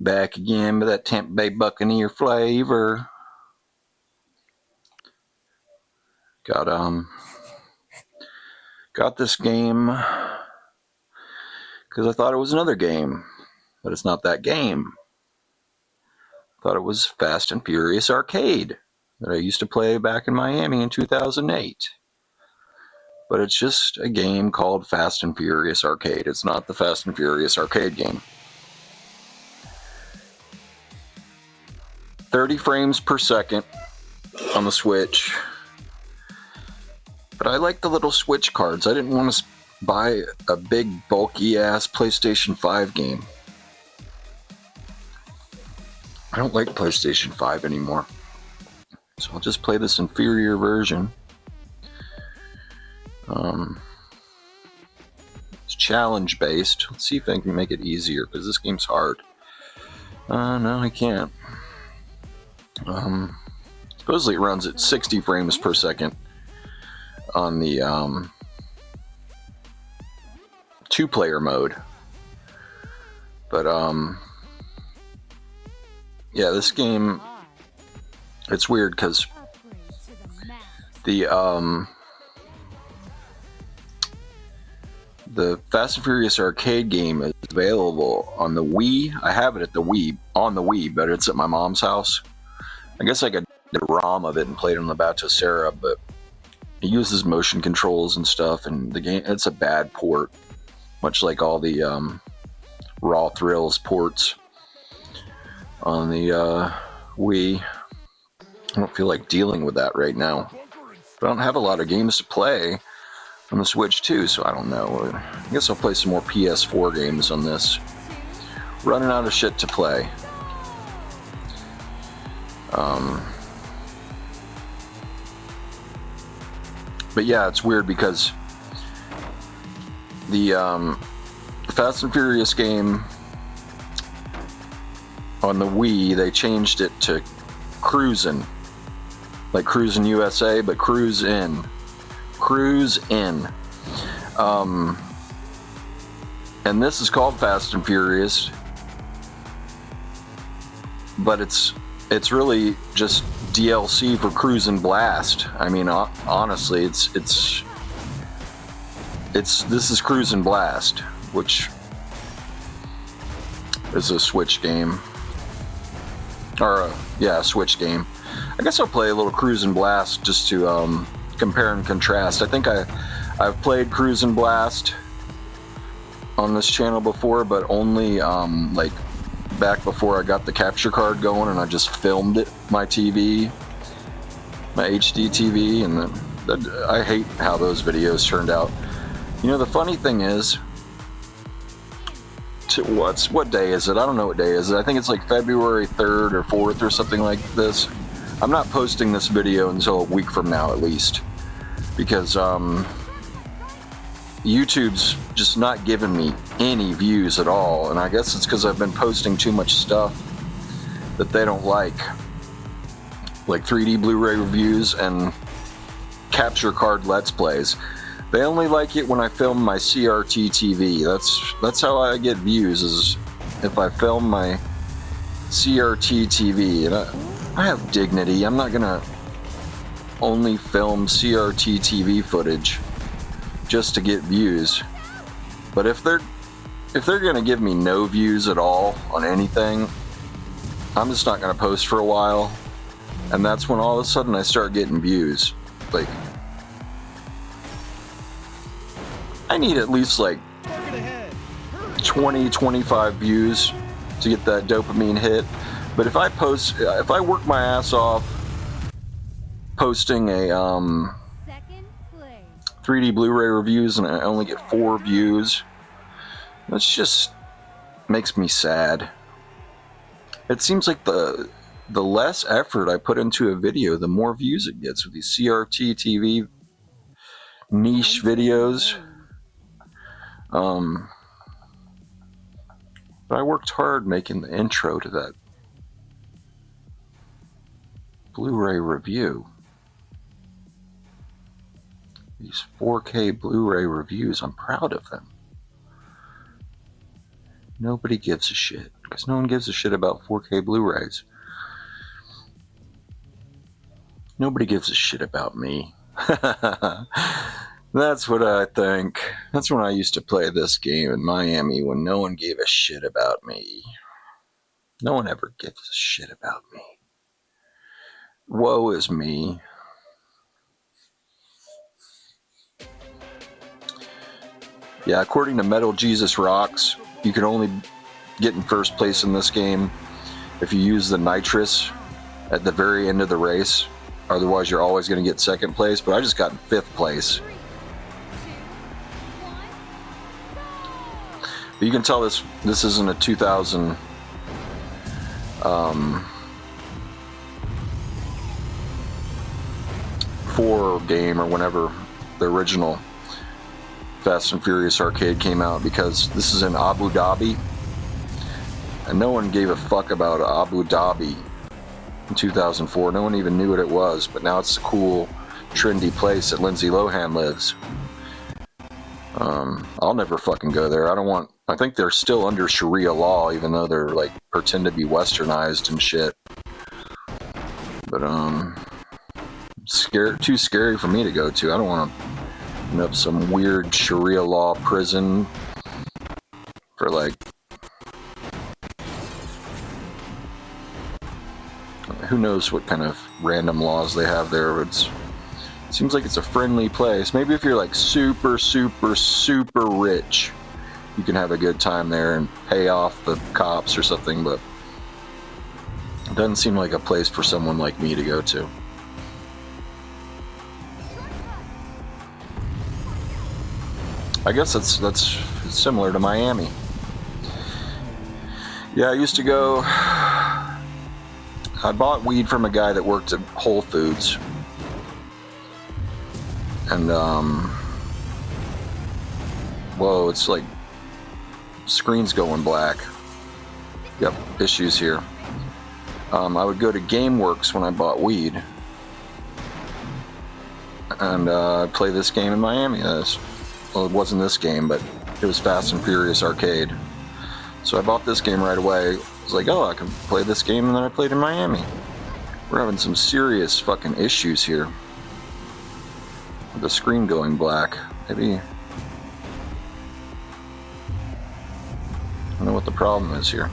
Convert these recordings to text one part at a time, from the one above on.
Back again with that Tampa Bay Buccaneer flavor. Got this game because I thought it was another game, but it's not that game. Thought it was Fast and Furious Arcade that I used to play back in Miami in 2008. But it's just a game called Fast and Furious Arcade. It's not the Fast and Furious Arcade game. 30 frames per second on the Switch. But I like the little Switch cards. I didn't want to buy a big, bulky-ass PlayStation 5 game. I don't like PlayStation 5 anymore. So I'll just play this inferior version. It's challenge-based. Let's see if I can make it easier, because this game's hard. No, I can't. Supposedly it runs at 60 frames per second on the 2-player mode. But yeah, this game, it's weird because the Fast and Furious Arcade game is available on the Wii. I have it at the Wii, on the Wii, but it's at my mom's house. I guess I could get a ROM of it and play it on the Batocera, but it uses motion controls and stuff, and the game, it's a bad port, much like all the Raw Thrills ports on the Wii. I don't feel like dealing with that right now. But I don't have a lot of games to play on the Switch too, so I don't know. I guess I'll play some more PS4 games on this. Running out of shit to play. But yeah, it's weird because the Fast and Furious game on the Wii, they changed it to Cruis'n. Like Cruis'n USA, but Cruis'n. Cruis'n. And this is called Fast and Furious, but it's really just DLC for Cruis'n Blast. I mean, honestly, this is Cruis'n Blast, which is a Switch game, or a Switch game. I guess I'll play a little Cruis'n Blast just to compare and contrast. I think I've played Cruis'n Blast on this channel before, but only like back before I got the capture card going, and I just filmed it, my TV, my HD TV, and I hate how those videos turned out. You know, the funny thing is, what day is it? I don't know what day is it. I think it's like February 3rd or 4th or something like this. I'm not posting this video until a week from now at least, because YouTube's just not giving me any views at all, and I guess it's because I've been posting too much stuff that they don't like 3D Blu-ray reviews and capture card Let's Plays. They only like it when I film my CRT TV. That's how I get views, is if I film my CRT TV. And I have dignity. I'm not gonna only film CRT TV footage just to get views. But if they're gonna give me no views at all on anything, I'm just not gonna post for a while. And that's when all of a sudden I start getting views. Like, I need at least like 20, 25 views to get that dopamine hit. But if I work my ass off posting a 3D Blu-ray reviews and I only get 4 views, that's just makes me sad. It seems like the less effort I put into a video, the more views it gets with these CRT TV niche videos. But I worked hard making the intro to that Blu-ray review. These 4K Blu-ray reviews, I'm proud of them. Nobody gives a shit. Because no one gives a shit about 4K Blu-rays. Nobody gives a shit about me. That's what I think. That's when I used to play this game in Miami, when no one gave a shit about me. No one ever gives a shit about me. Woe is me. Yeah, according to Metal Jesus Rocks, you can only get in first place in this game if you use the nitrous at the very end of the race. Otherwise, you're always going to get second place, but I just got in 5th place. But you can tell this isn't a 2004 game or whenever the original Fast and Furious arcade came out, because this is in Abu Dhabi, and no one gave a fuck about Abu Dhabi in 2004. No one even knew what it was, but now it's a cool, trendy place that Lindsay Lohan lives. I'll never fucking go there. I think they're still under Sharia law, even though they're like pretend to be westernized and shit. But too scary for me to go to. I don't want to end up some weird Sharia law prison for like, who knows what kind of random laws they have there. It seems like it's a friendly place. Maybe if you're like super, super, super rich, you can have a good time there and pay off the cops or something, but it doesn't seem like a place for someone like me to go to. I guess that's similar to Miami. Yeah, I used to go. I bought weed from a guy that worked at Whole Foods, and whoa, it's like screen's going black. Yep, issues here. I would go to GameWorks when I bought weed, and I'd play this game in Miami. Well, it wasn't this game, but it was Fast and Furious Arcade. So I bought this game right away. I was like, oh, I can play this game, and then I played in Miami. We're having some serious fucking issues here with the screen going black. Maybe I don't know what the problem is here.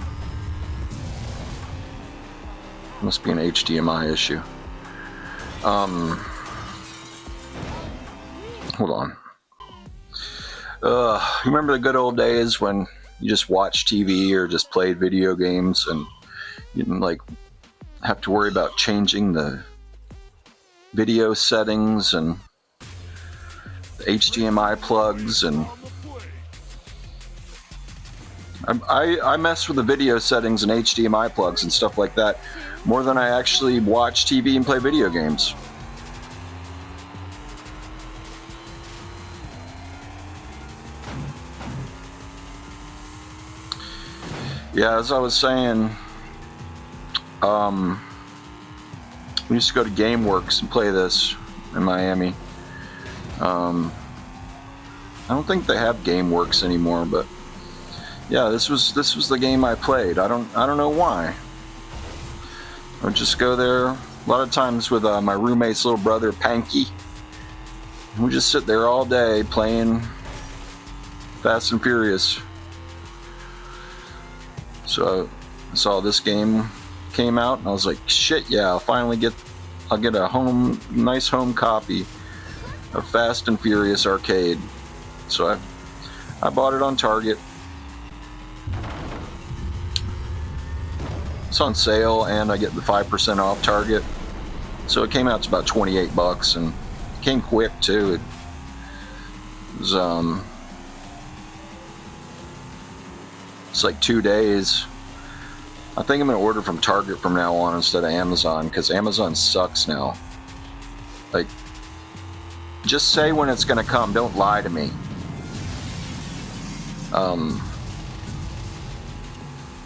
Must be an HDMI issue. Hold on. You remember the good old days when you just watched TV or just played video games and you didn't like have to worry about changing the video settings and the HDMI plugs, and I mess with the video settings and HDMI plugs and stuff like that more than I actually watch TV and play video games. Yeah, as I was saying, we used to go to GameWorks and play this in Miami. I don't think they have GameWorks anymore, but yeah, this was the game I played. I don't know why. I would just go there a lot of times with my roommate's little brother, Panky. We just sit there all day playing Fast and Furious. So I saw this game came out, and I was like, shit, yeah, I'll get a nice home copy of Fast and Furious Arcade. So I bought it on Target. It's on sale, and I get the 5% off Target. So it came out to about $28, and it came quick too. It was it's like 2 days. I think I'm gonna order from Target from now on instead of Amazon, because Amazon sucks now. Like, just say when it's gonna come. Don't lie to me.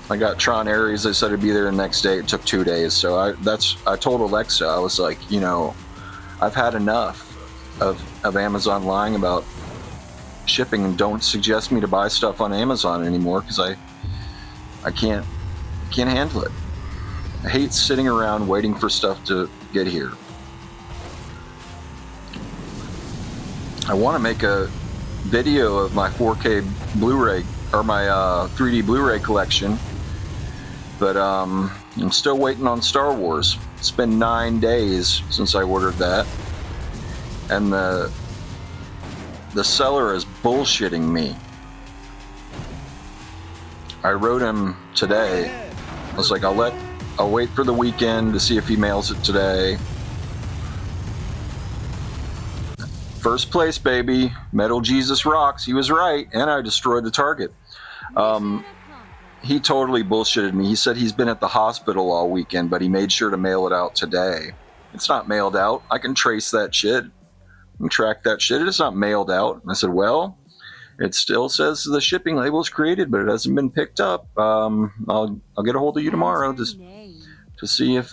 I got Tron Ares. They said it'd be there the next day. It took 2 days. So I told Alexa, I was like, I've had enough of Amazon lying about shipping, and don't suggest me to buy stuff on Amazon anymore, because I can't Can't handle it. I hate sitting around waiting for stuff to get here. I want to make a video of my 4K Blu-ray or my 3D Blu-ray collection, but I'm still waiting on Star Wars. It's been 9 days since I ordered that, and the seller is bullshitting me. I wrote him today. I was like, I'll wait for the weekend to see if he mails it today. First place, baby. Metal Jesus rocks. He was right, and I destroyed the target. He totally bullshitted me. He said he's been at the hospital all weekend, but he made sure to mail it out today. It's not mailed out. I can trace that shit. I can track that shit. It's not mailed out. And I said, well, it still says the shipping label is created, but it hasn't been picked up. I'll get a hold of you tomorrow to see if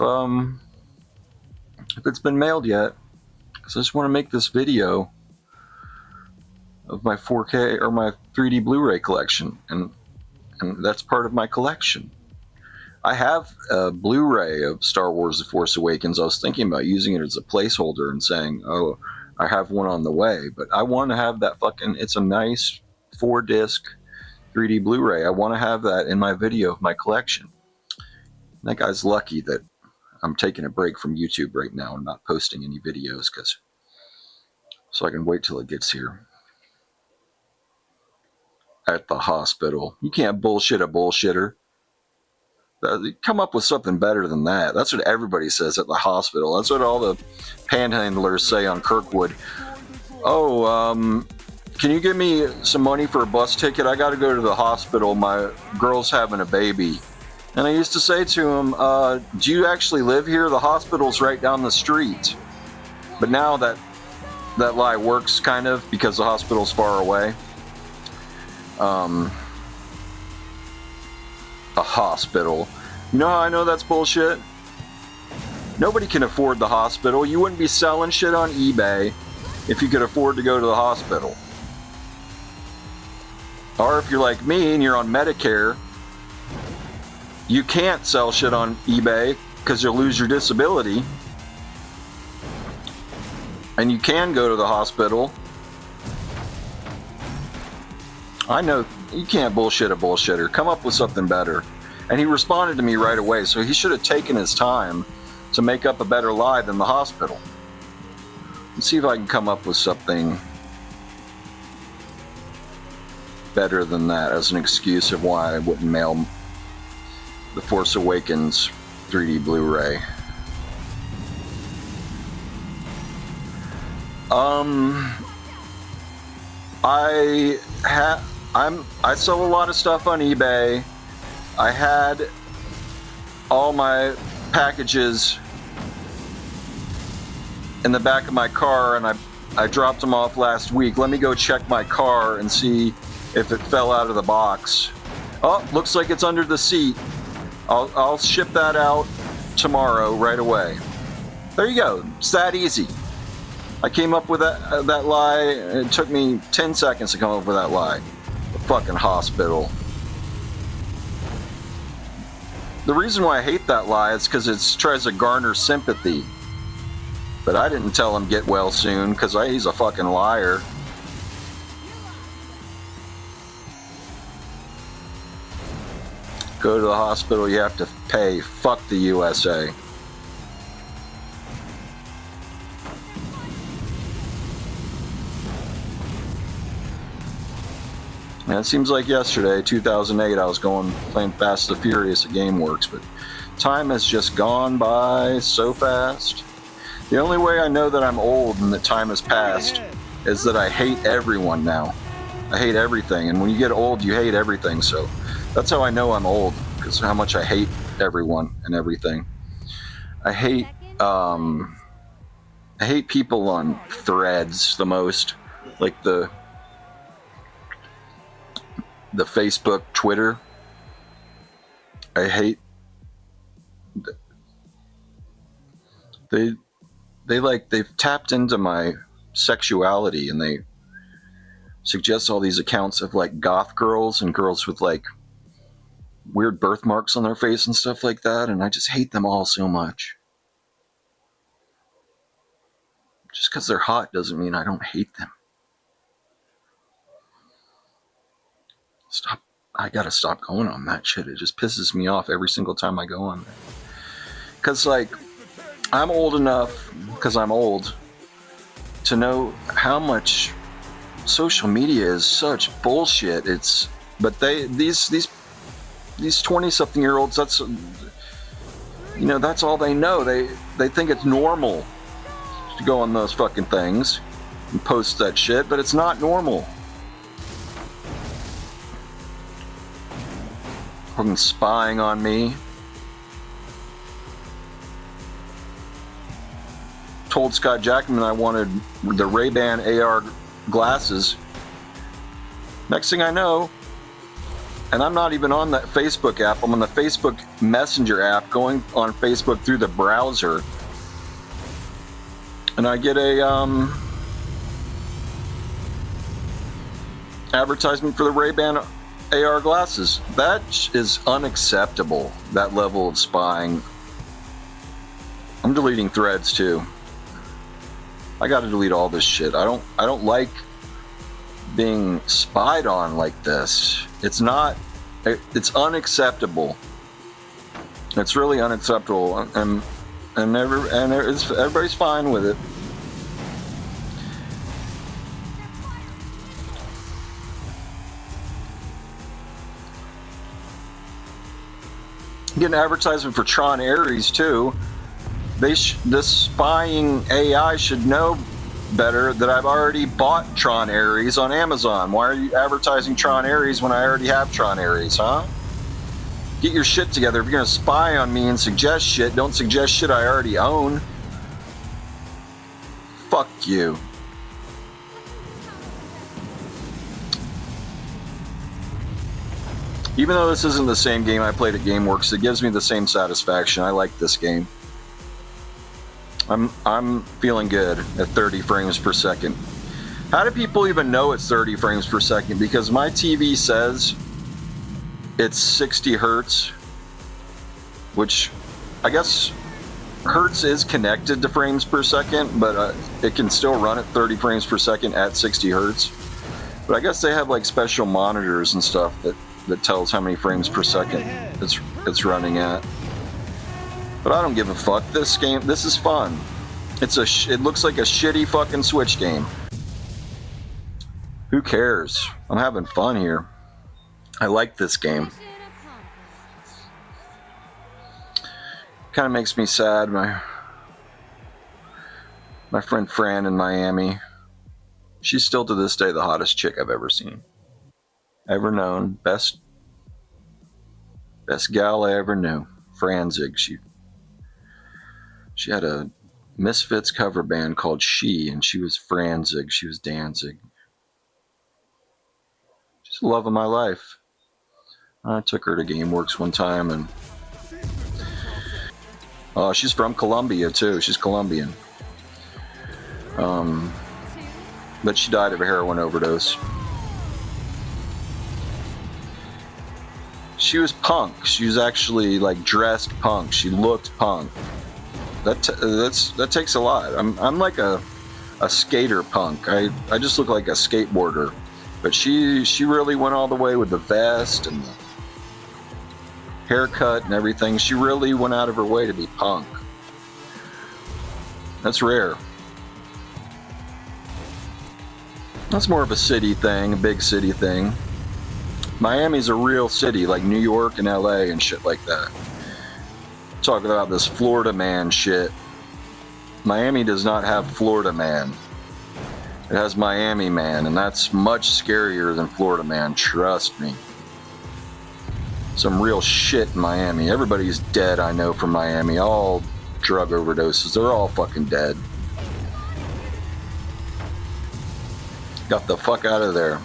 it's been mailed yet. Because I just want to make this video of my 4K or my 3D Blu-ray collection, and that's part of my collection. I have a Blu-ray of Star Wars The Force Awakens. I was thinking about using it as a placeholder and saying, oh, I have one on the way, but I want to have that it's a nice 4-disc 3D Blu-ray. I want to have that in my video of my collection. That guy's lucky that I'm taking a break from YouTube right now and not posting any videos, so I can wait till it gets here. At the hospital. You can't bullshit a bullshitter. Come up with something better than that. That's what everybody says at the hospital. That's what all the panhandlers say on Kirkwood. Oh, can you give me some money for a bus ticket? I got to go to the hospital. My girl's having a baby. And I used to say to him, do you actually live here? The hospital's right down the street. But now that lie works kind of because the hospital's far away. A hospital. You know how I know that's bullshit? Nobody can afford the hospital. You wouldn't be selling shit on eBay if you could afford to go to the hospital. Or if you're like me and you're on Medicare, you can't sell shit on eBay because you'll lose your disability. And you can go to the hospital. I know you can't bullshit a bullshitter. Come up with something better. And he responded to me right away, so he should have taken his time to make up a better lie than the hospital. Let's see if I can come up with something better than that as an excuse of why I wouldn't mail The Force Awakens 3D Blu-ray. I sell a lot of stuff on eBay. I had all my packages in the back of my car, and I dropped them off last week. Let me go check my car and see if it fell out of the box. Oh, looks like it's under the seat. I'll ship that out tomorrow right away. There you go. It's that easy. I came up with that lie. It took me 10 seconds to come up with that lie. The fucking hospital. The reason why I hate that lie is because it tries to garner sympathy. But I didn't tell him get well soon because he's a fucking liar. Go to the hospital, you have to pay. Fuck the USA. And it seems like yesterday, 2008, I was playing Fast and the Furious at GameWorks, but time has just gone by so fast. The only way I know that I'm old and that time has passed is that I hate everyone now. I hate everything, and when you get old, you hate everything, so that's how I know I'm old, because how much I hate everyone and everything. I hate people on threads the most, like the Facebook, Twitter. I hate they've tapped into my sexuality, and they suggest all these accounts of like goth girls and girls with like weird birthmarks on their face and stuff like that, and I just hate them all so much. Just because they're hot doesn't mean I don't hate them. Stop. I gotta stop going on that shit. It just pisses me off every single time I go on there. Because, like, I'm old enough, because I'm old, to know how much social media is such bullshit. But these 20-something-year-olds, that's all they know. They think it's normal to go on those fucking things and post that shit, but it's not normal. Fucking spying on me. Told Scott Jackman I wanted the Ray-Ban AR glasses. Next thing I know, and I'm not even on that Facebook app, I'm on the Facebook Messenger app, going on Facebook through the browser, and I get a advertisement for the Ray-Ban AR glasses. That is unacceptable, that level of spying. I'm deleting threads too. I gotta delete all this shit. I don't like being spied on like this. It's unacceptable. It's really unacceptable, and everybody's fine with it. Getting an advertisement for Tron Ares too. This spying AI should know better that I've already bought Tron Ares on Amazon. Why are you advertising Tron Ares when I already have Tron Ares, huh? Get your shit together. If you're gonna spy on me and suggest shit, don't suggest shit I already own. Fuck you. Even though this isn't the same game I played at GameWorks, it gives me the same satisfaction. I like this game. I'm feeling good at 30 frames per second. How do people even know it's 30 frames per second? Because my TV says it's 60 hertz, which I guess hertz is connected to frames per second, but it can still run at 30 frames per second at 60 hertz. But I guess they have like special monitors and stuff that tells how many frames per second it's running at. But I don't give a fuck. This is fun. It looks like a shitty fucking Switch game. Who cares? I'm having fun here. I like this game. Kind of makes me sad. My friend Fran in Miami, she's still to this day the hottest chick I've ever seen, ever known. Best gal I ever knew. Franzig. She had a Misfits cover band called She, and she was Franzig. She was Danzig. She's the love of my life. I took her to GameWorks one time, and she's from Colombia too. She's Colombian. But she died of a heroin overdose. She was punk. She was actually like dressed punk. She looked punk. That takes a lot. I'm like a skater punk. I just look like a skateboarder. But she really went all the way with the vest and the haircut and everything. She really went out of her way to be punk. That's rare. That's more of a city thing, a big city thing. Miami's a real city, like New York and LA and shit like that. Talking about this Florida man shit. Miami does not have Florida man. It has Miami man, and that's much scarier than Florida man, trust me. Some real shit in Miami. Everybody's dead, I know, from Miami. All drug overdoses. They're all fucking dead. Got the fuck out of there.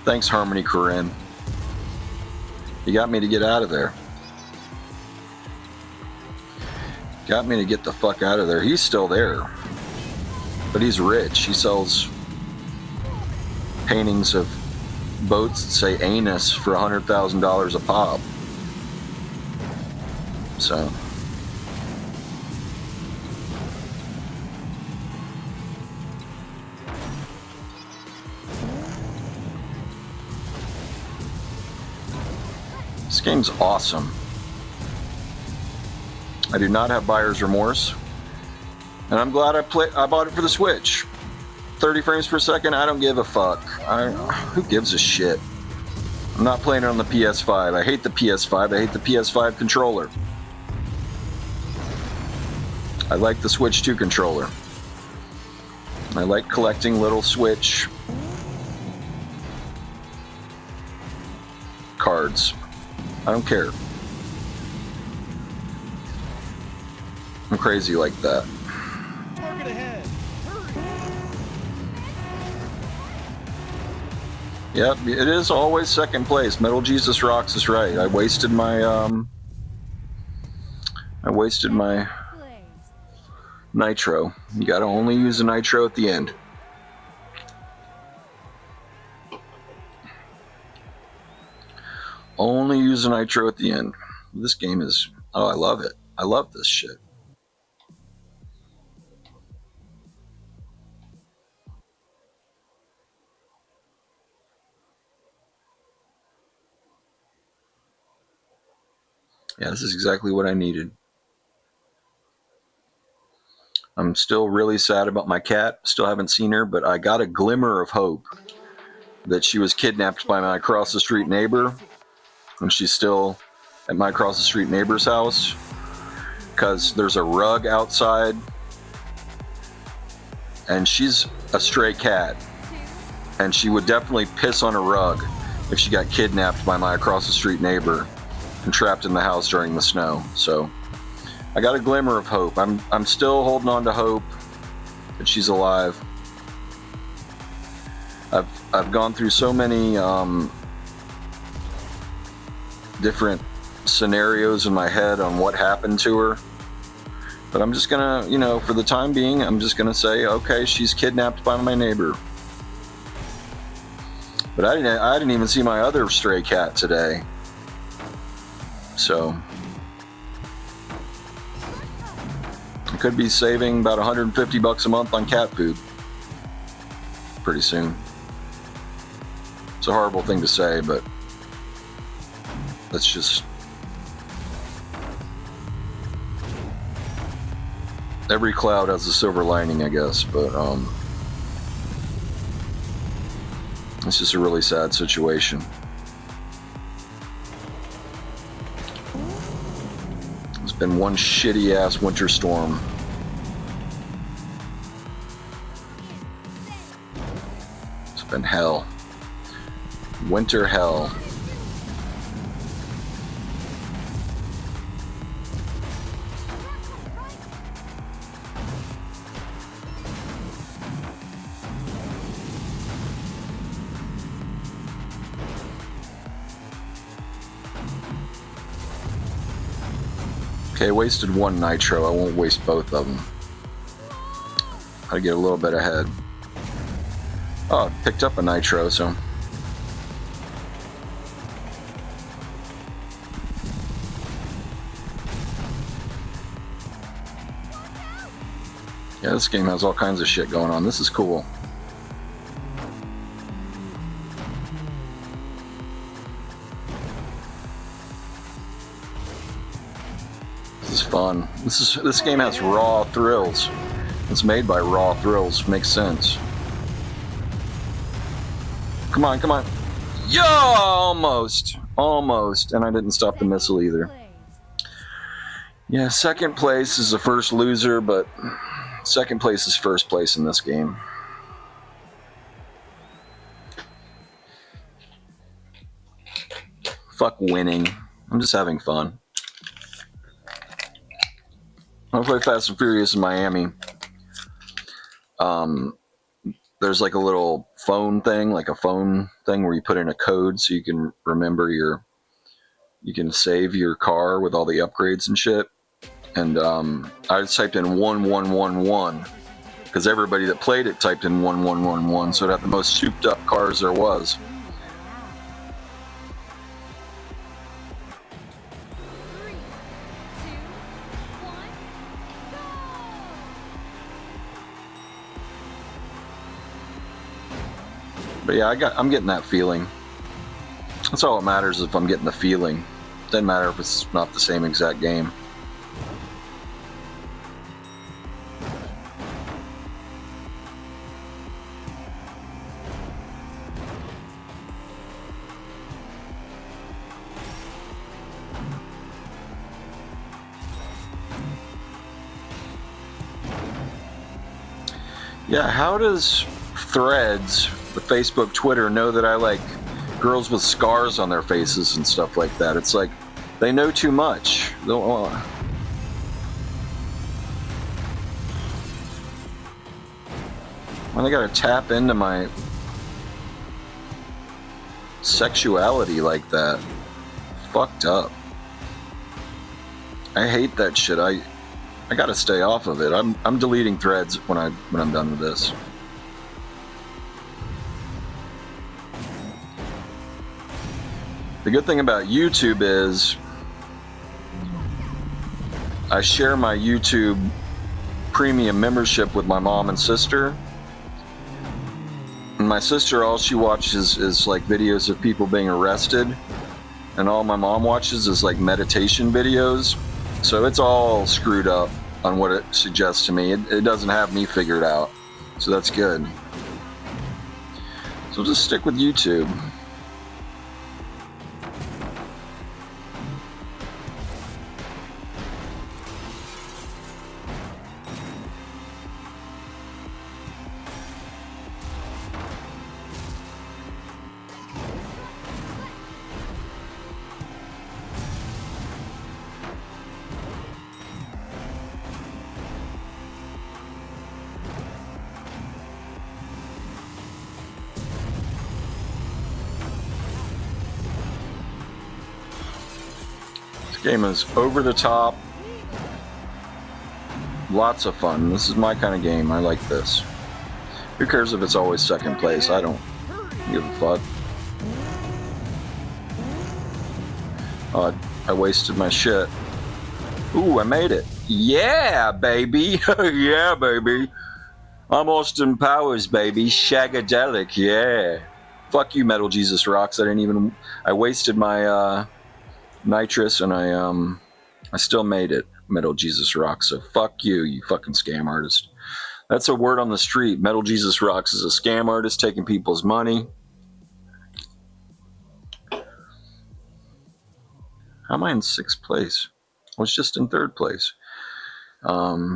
Thanks, Harmony Korine. You got me to get out of there. Got me to get the fuck out of there. He's still there. But he's rich. He sells paintings of boats that say anus for $100,000 a pop. So. This game's awesome. I do not have buyer's remorse, and I'm glad I bought it for the Switch. 30 frames per second, I don't give a fuck. Who gives a shit? I'm not playing it on the PS5. I hate the PS5. I hate the PS5 controller. I like the Switch 2 controller. I like collecting little Switch cards. I don't care. I'm crazy like that. Target ahead. Yep, it is always second place. Metal Jesus Rocks is right. I wasted my nitro. You gotta only use the nitro at the end. Only use the nitro at the end. This game is, oh, I love it. I love this shit. Yeah, this is exactly what I needed. I'm still really sad about my cat. Still haven't seen her, but I got a glimmer of hope that she was kidnapped by my across the street neighbor, and she's still at my across the street neighbor's house, because there's a rug outside, and she's a stray cat, and she would definitely piss on a rug if she got kidnapped by my across the street neighbor and trapped in the house during the snow. So I got a glimmer of hope. I'm still holding on to hope that she's alive. I've gone through so many different scenarios in my head on what happened to her, but I'm just gonna, you know, for the time being, I'm just gonna say, okay, she's kidnapped by my neighbor. But I didn't even see my other stray cat today. So I could be saving about $150 a month on cat food pretty soon. It's a horrible thing to say, but let's just, every cloud has a silver lining, I guess, but it's just a really sad situation. It's been one shitty ass winter storm. It's been hell. Winter hell. Okay, wasted one nitro. I won't waste both of them. Gotta get a little bit ahead. Oh, I picked up a nitro, so. Yeah, this game has all kinds of shit going on. This is cool. This is fun. This game has raw thrills. It's made by Raw Thrills. Makes sense. Come on, come on. Yeah, almost. Almost. And I didn't stop the missile either. Yeah, second place is the first loser, but second place is first place in this game. Fuck winning. I'm just having fun. I play Fast and Furious in Miami. There's like a little phone thing, like a phone thing where you put in a code so you can remember you can save your car with all the upgrades and shit. And I just typed in 1111 because everybody that played it typed in 1111, so it had the most souped up cars there was. But yeah, I'm getting that feeling. That's all that matters, if I'm getting the feeling. Doesn't matter if it's not the same exact game. Yeah, how does Threads, the Facebook, Twitter, know that I like girls with scars on their faces and stuff like that? It's like they know too much. When they gotta tap into my sexuality like that. Fucked up. I hate that shit. I gotta stay off of it. I'm deleting Threads when I'm done with this. The good thing about YouTube is I share my YouTube premium membership with my mom and sister. And my sister, all she watches is like videos of people being arrested, and all my mom watches is like meditation videos. So it's all screwed up on what it suggests to me. It doesn't have me figured out. So that's good. So just stick with YouTube. Game is over the top, lots of fun. This is my kind of game. I like this. Who cares if it's always second place? I don't give a fuck. I wasted my shit. Ooh, I made it. Yeah, baby. Yeah, baby. I'm Austin Powers, baby. Shagadelic, yeah. Fuck you, Metal Jesus Rocks. I wasted my nitrous, and I still made it, Metal Jesus Rocks. So fuck you, you fucking scam artist. That's a word on the street. Metal Jesus Rocks is a scam artist taking people's money. How am I in 6th place? I was just in 3rd place.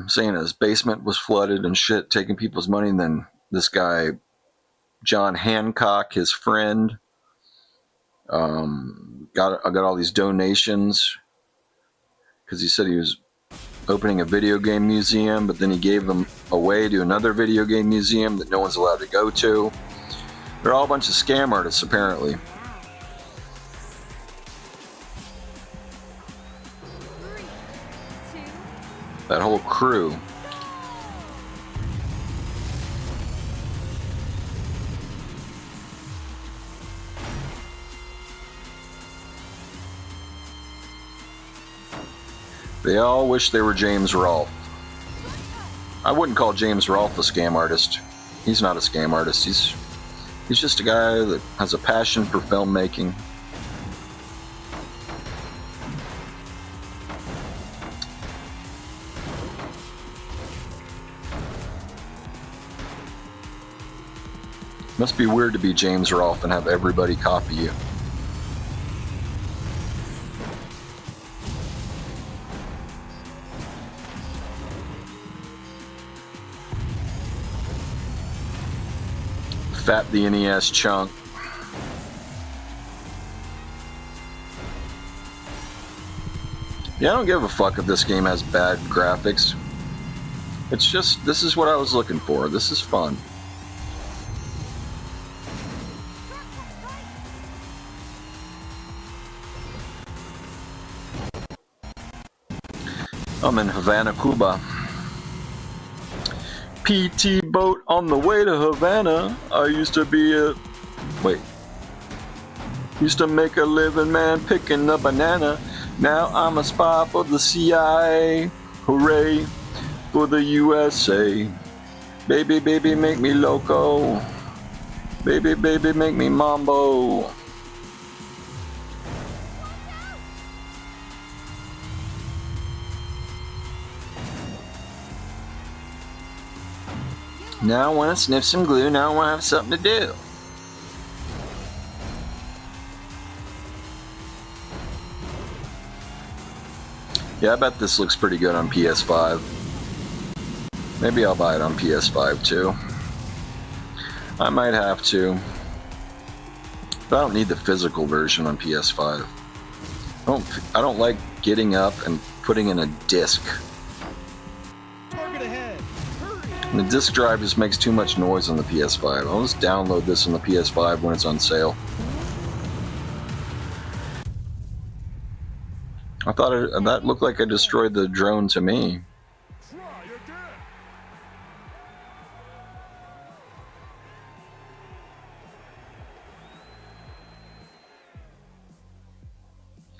Saying his basement was flooded and shit, taking people's money, and then this guy, John Hancock, his friend, I got all these donations because he said he was opening a video game museum, but then he gave them away to another video game museum that no one's allowed to go to. They're all a bunch of scam artists, apparently. 3, 2, That whole crew. They all wish they were James Rolfe. I wouldn't call James Rolfe a scam artist. He's not a scam artist. He's just a guy that has a passion for filmmaking. Must be weird to be James Rolfe and have everybody copy you. Fat the NES chunk. Yeah, I don't give a fuck if this game has bad graphics. It's just, this is what I was looking for. This is fun. I'm in Havana, Cuba. PT boat on the way to Havana. I used to be a... Wait. Used to make a living, man, picking a banana. Now I'm a spy for the CIA. Hooray for the USA. Baby, baby, make me loco. Baby, baby, make me mambo. Now I want to sniff some glue. Now I want to have something to do. Yeah, I bet this looks pretty good on PS5. Maybe I'll buy it on PS5 too. I might have to. But I don't need the physical version on PS5. I don't like getting up and putting in a disc. Target ahead. Hurry. The disc drive just makes too much noise on the PS5. I'll just download this on the PS5 when it's on sale. I thought that looked like I destroyed the drone to me. Try again.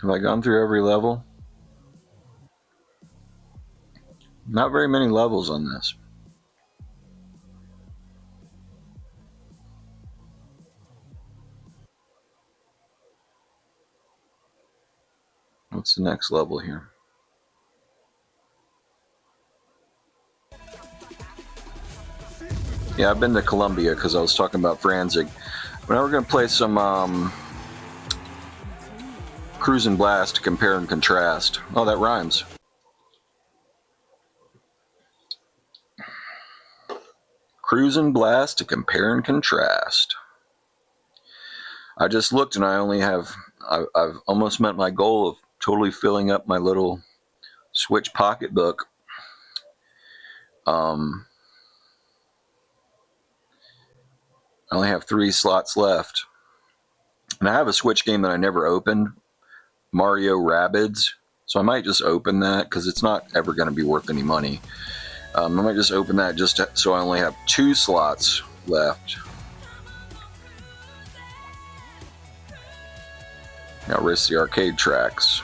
Have I gone through every level? Not very many levels on this. What's the next level here? Yeah, I've been to Colombia because I was talking about Franzig. But now we're going to play some Cruis'n Blast to compare and contrast. Oh, that rhymes. Cruis'n Blast to compare and contrast. I just looked and I only have... I've almost met my goal of totally filling up my little Switch pocketbook. I only have 3 slots left. And I have a Switch game that I never opened, Mario Rabbids. So I might just open that because it's not ever going to be worth any money. I might just open that just so I only have 2 slots left. Now risk the arcade tracks.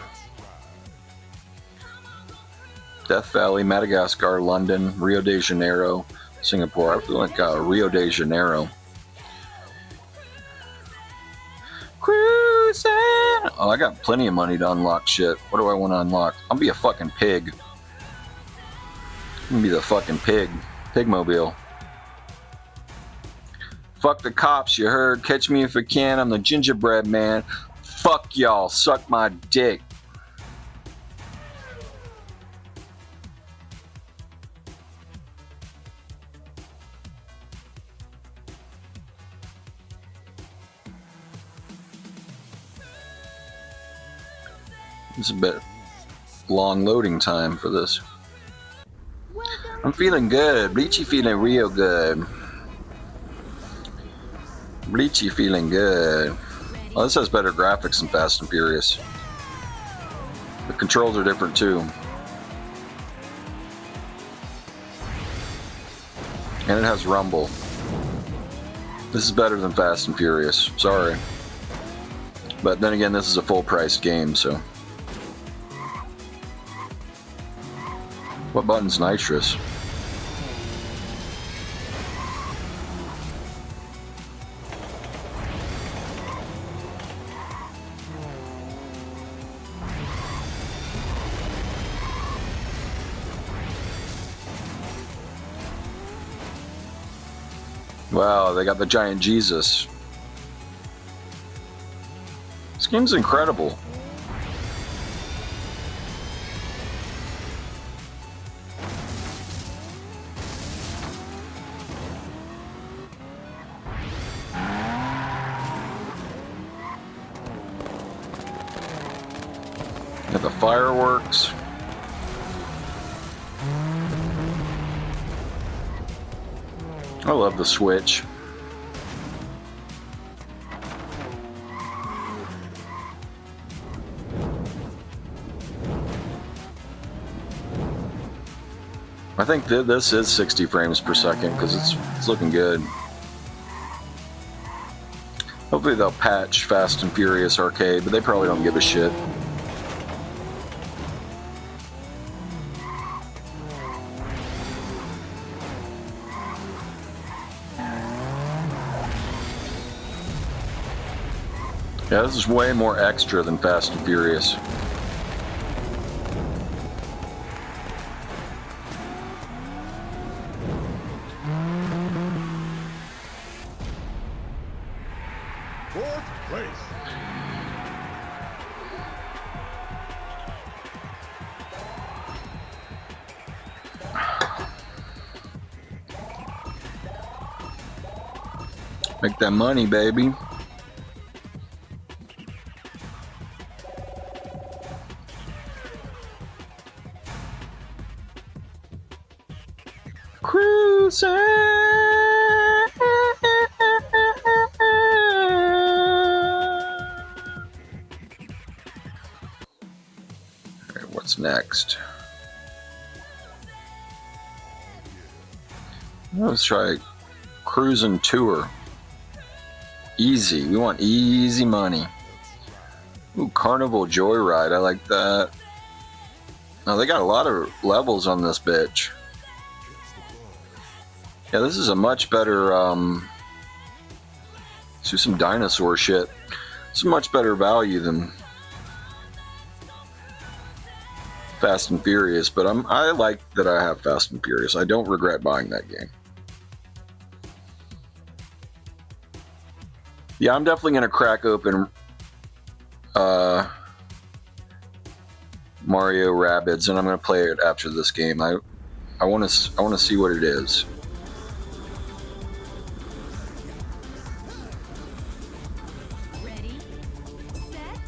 Death Valley, Madagascar, London, Rio de Janeiro, Singapore. I feel like Rio de Janeiro. Cruis'n! Oh, I got plenty of money to unlock shit. What do I want to unlock? I'll be a fucking pig. I'm gonna be the fucking pig. Pigmobile. Fuck the cops, you heard? Catch me if you can. I'm the gingerbread man. Fuck y'all. Suck my dick. It's a bit long loading time for this. I'm feeling good. Bleachy feeling real good. Bleachy feeling good. Oh, this has better graphics than Fast and Furious. The controls are different too. And it has rumble. This is better than Fast and Furious. Sorry. But then again, this is a full-priced game, so. What button's nitrous? Wow, they got the giant Jesus. This game's incredible. Got the fireworks. I love the Switch. I think this is 60 frames per second because it's looking good. Hopefully they'll patch Fast and Furious Arcade, but they probably don't give a shit. Yeah, this is way more extra than Fast and Furious. Fourth place. Make that money, baby. Cruis'n. Alright, what's next? Let's try Cruis'n Tour. Easy. We want easy money. Ooh, Carnival Joyride. I like that. Now they got a lot of levels on this bitch. Yeah, this is a much better, let's do some dinosaur shit. It's a much better value than Fast and Furious, but I like that I have Fast and Furious. I don't regret buying that game. Yeah, I'm definitely gonna crack open Mario Rabbids, and I'm gonna play it after this game. I want to see what it is. Ready, set,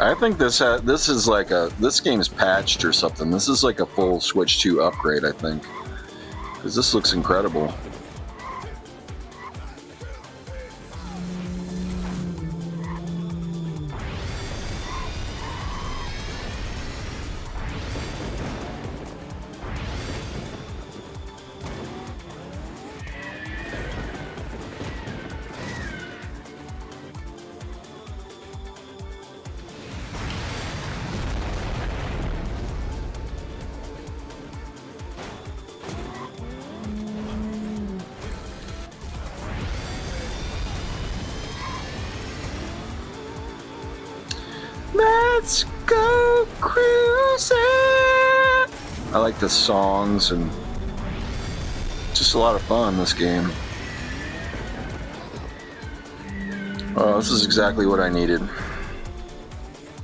I think this is like this game's patched or something. This is like a full Switch 2 upgrade, I think, because this looks incredible. Let's go cruising. I like the songs and just a lot of fun, this game. Oh, this is exactly what I needed.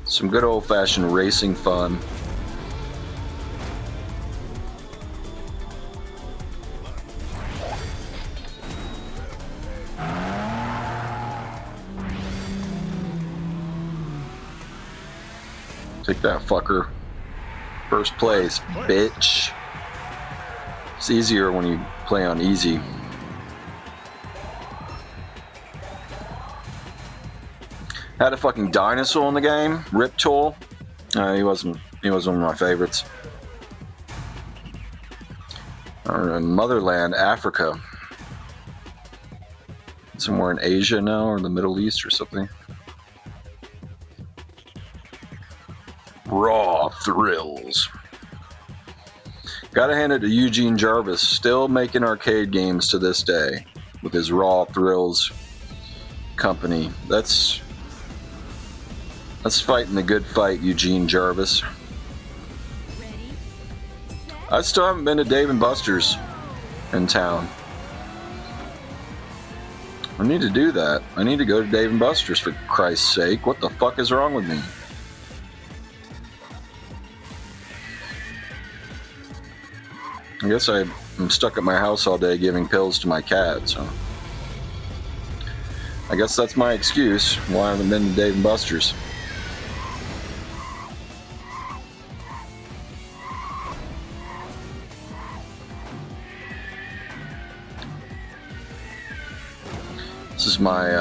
Some good old-fashioned racing fun. Take that, fucker. First place, bitch. It's easier when you play on easy. Had a fucking dinosaur in the game, Rip Tool. He wasn't one of my favorites. Motherland, Africa. Somewhere in Asia now, or the Middle East or something. Raw thrills. Gotta hand it to Eugene Jarvis, still making arcade games to this day with his Raw Thrills company. That's fighting the good fight, Eugene Jarvis. ready, set, I still haven't been to Dave & Buster's in town. I need to do that. I need to go to Dave & Buster's, for Christ's sake. What the fuck is wrong with me? I guess I'm stuck at my house all day giving pills to my cat, so I guess that's my excuse why I haven't been to Dave & Buster's. This is my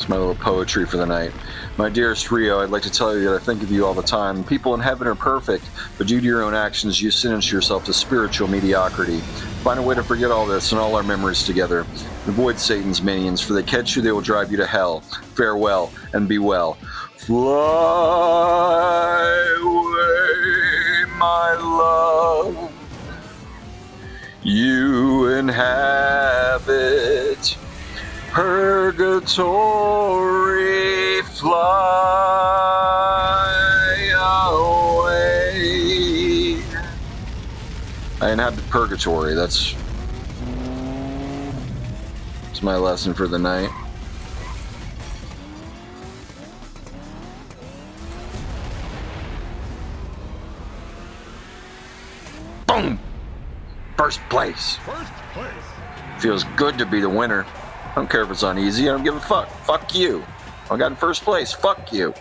little poetry for the night. My dearest Rio, I'd like to tell you that I think of you all the time. People in heaven are perfect, but due to your own actions, you sentence yourself to spiritual mediocrity. Find a way to forget all this and all our memories together. Avoid Satan's minions, for they catch you, they will drive you to hell. Farewell, and be well. Fly away. away, my love. You inhabit purgatory, fly away. I inhabit purgatory. That's my lesson for the night. Boom! First place. First place. Feels good to be the winner. I don't care if it's on easy. I don't give a fuck. Fuck you. I got in first place. Fuck you.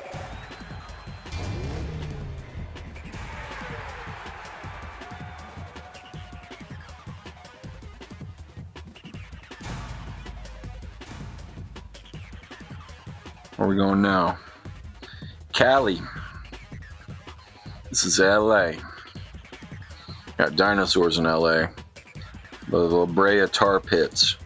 Where are we going now? Cali. This is LA. Got dinosaurs in LA. The La Brea tar pits.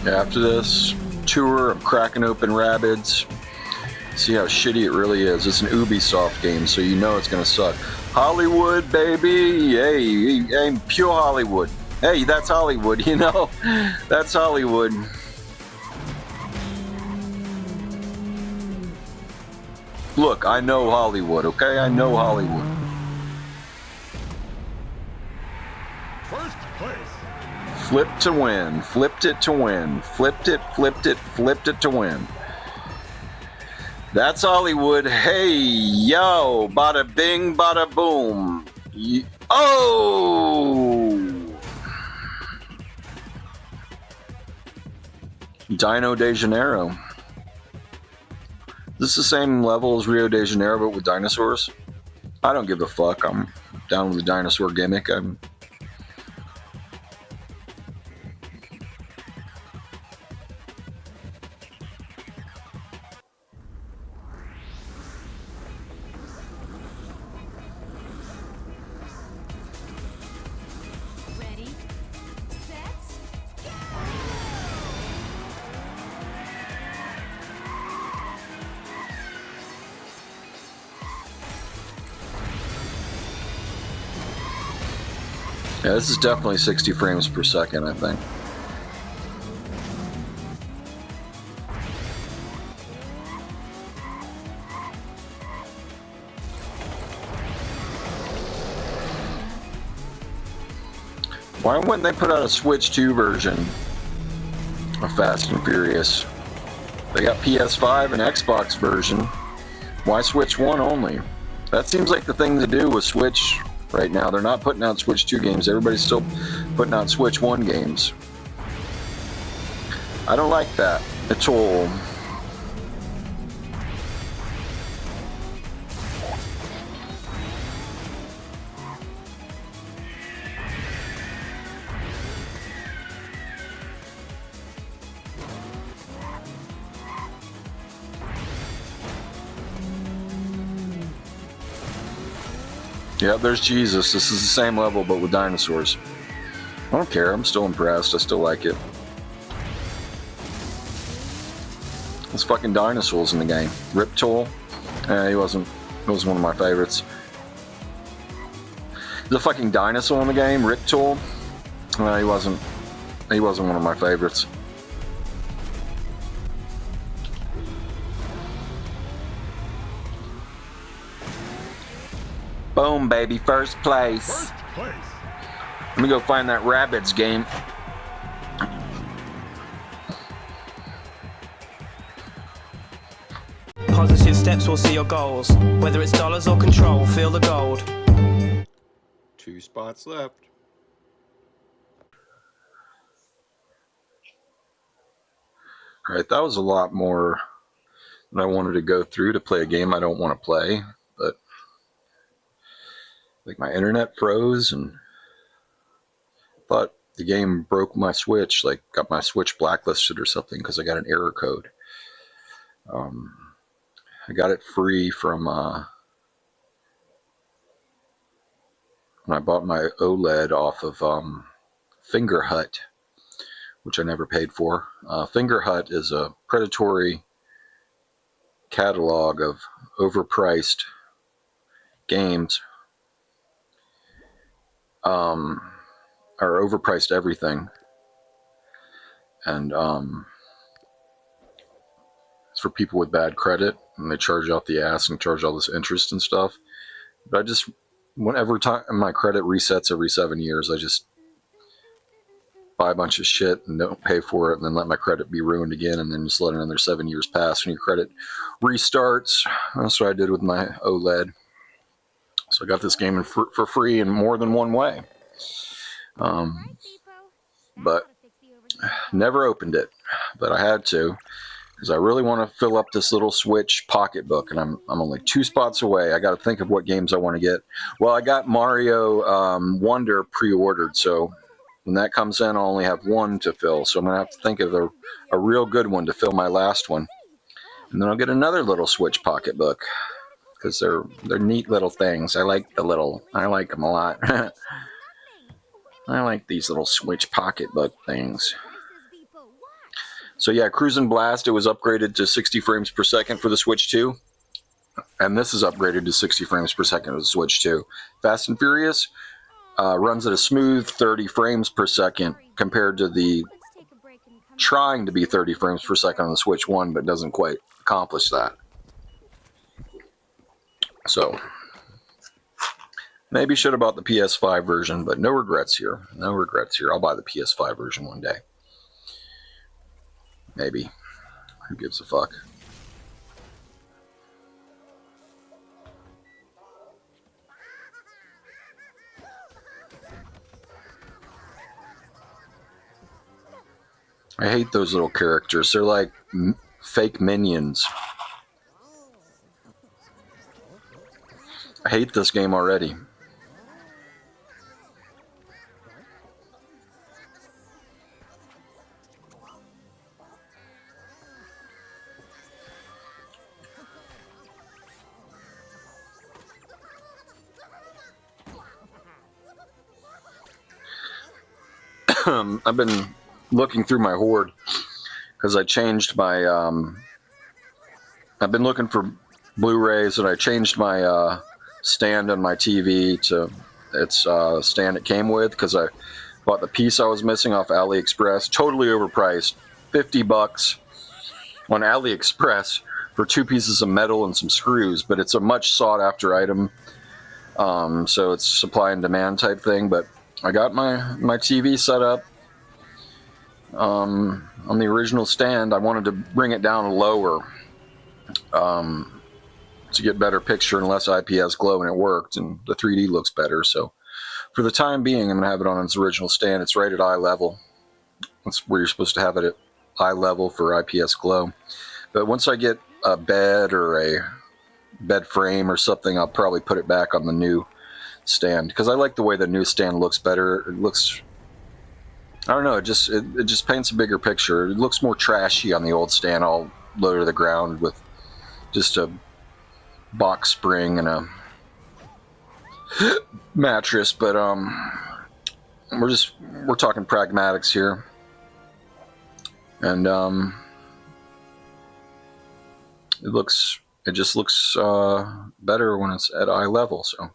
After this tour of cracking open Rabbids, see how shitty it really is. It's an Ubisoft game, so you know it's gonna suck. Hollywood, baby! Hey, pure Hollywood. Hey, that's Hollywood, you know? That's Hollywood. Look, I know Hollywood, okay? I know Hollywood. First place. Flipped to win, flipped it to win, flipped it to win. That's Hollywood. Hey, yo, bada bing, bada boom. Oh! Dino de Janeiro. Is this the same level as Rio de Janeiro, but with dinosaurs? I don't give a fuck. I'm down with the dinosaur gimmick. Ready, set, go! Yeah, this is definitely 60 frames per second, I think. Why wouldn't they put out a Switch 2 version of Fast and Furious? They got PS5 and Xbox version. Why Switch 1 only? That seems like the thing to do with Switch right now. They're not putting out Switch 2 games. Everybody's still putting out Switch 1 games. I don't like that at all. Yep, there's Jesus. This is the same level, but with dinosaurs. I don't care. I'm still impressed. I still like it. There's fucking dinosaurs in the game. Riptol. He wasn't one of my favorites. There's a fucking dinosaur in the game. Riptol. He wasn't one of my favorites. Boom, baby, first place. First place. Let me go find that Rabbids game. Positive steps will see your goals. Whether it's dollars or control, feel the gold. 2 spots left. Right, that was a lot more than I wanted to go through to play a game I don't want to play, but like my internet froze and thought the game broke my Switch, like got my Switch blacklisted or something because I got an error code. I got it free from when I bought my OLED off of Finger Hut, which I never paid for. Finger Hut is a predatory catalog of overpriced games, or overpriced everything, and it's for people with bad credit, and they charge out the ass and charge all this interest and stuff. But I just, whenever time my credit resets every 7 years, I just buy a bunch of shit and don't pay for it, and then let my credit be ruined again, and then just let another 7 years pass when your credit restarts. That's what I did with my OLED. So I got this game for free in more than one way. But never opened it, but I had to because I really want to fill up this little Switch pocketbook, and I'm only 2 spots away. I got to think of what games I want to get. Well, I got Mario Wonder pre-ordered, so when that comes in, I'll only have 1 to fill. So I'm gonna have to think of a real good one to fill my last one, and then I'll get another little Switch pocketbook because they're neat little things. I like them a lot. I like these little Switch pocketbook things. So yeah, Cruis'n Blast, it was upgraded to 60 frames per second for the Switch 2. And this is upgraded to 60 frames per second for the Switch 2. Fast and Furious runs at a smooth 30 frames per second compared to the trying to be 30 frames per second on the Switch 1, but doesn't quite accomplish that. So maybe should have bought the PS5 version, but no regrets here. No regrets here. I'll buy the PS5 version one day. Maybe. Who gives a fuck? I hate those little characters. They're like fake minions. I hate this game already. I've been looking through my hoard because I changed my I've been looking for Blu-rays, and I changed my stand on my TV to its stand it came with because I bought the piece I was missing off AliExpress, totally overpriced, $50 on AliExpress for 2 pieces of metal and some screws, but it's a much sought after item, so it's supply and demand type thing. But I got my TV set up on the original stand. I wanted to bring it down lower to get better picture and less IPS glow, and it worked, and the 3D looks better. So for the time being, I'm going to have it on its original stand. It's right at eye level. That's where you're supposed to have it, at eye level for IPS glow. But once I get a bed or a bed frame or something, I'll probably put it back on the new stand because I like the way the new stand looks better. It looks, I don't know, it just paints a bigger picture. It looks more trashy on the old stand, all low to the ground with just a box spring and a mattress. But we're talking pragmatics here, and it just looks better when it's at eye level. So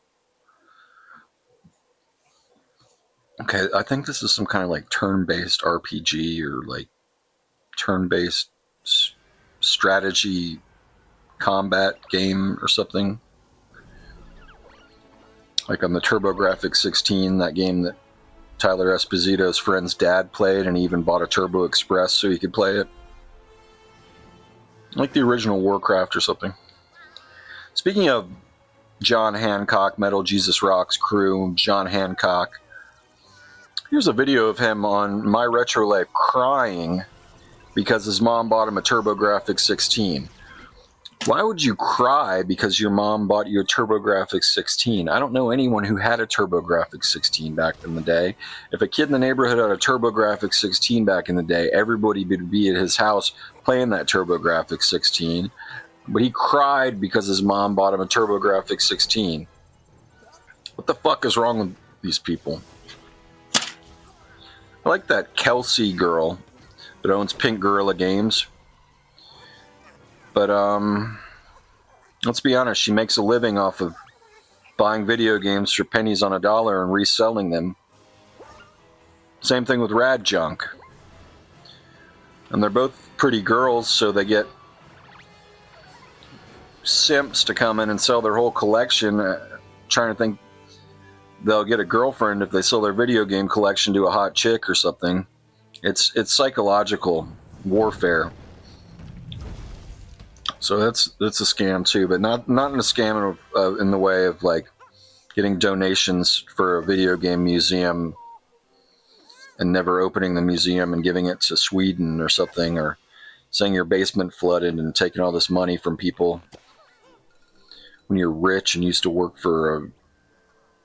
okay, I think this is some kind of like turn-based RPG or like turn-based strategy combat game or something. Like on the TurboGrafx 16, that game that Tyler Esposito's friend's dad played, and he even bought a Turbo Express so he could play it. Like the original Warcraft or something. Speaking of John Hancock, Metal Jesus Rocks crew, John Hancock, here's a video of him on My Retro Life crying because his mom bought him a TurboGrafx 16. Why would you cry because your mom bought you a TurboGrafx 16? I don't know anyone who had a TurboGrafx 16 back in the day. If a kid in the neighborhood had a TurboGrafx 16 back in the day, everybody would be at his house playing that TurboGrafx 16. But he cried because his mom bought him a TurboGrafx 16. What the fuck is wrong with these people? I like that Kelsey girl that owns Pink Gorilla Games. But, let's be honest, she makes a living off of buying video games for pennies on a dollar and reselling them. Same thing with Rad Junk. And they're both pretty girls, so they get simps to come in and sell their whole collection, trying to think they'll get a girlfriend if they sell their video game collection to a hot chick or something. It's psychological warfare. So that's a scam too, but not in a scam in the way of like getting donations for a video game museum and never opening the museum and giving it to Sweden or something, or saying your basement flooded and taking all this money from people when you're rich and used to work for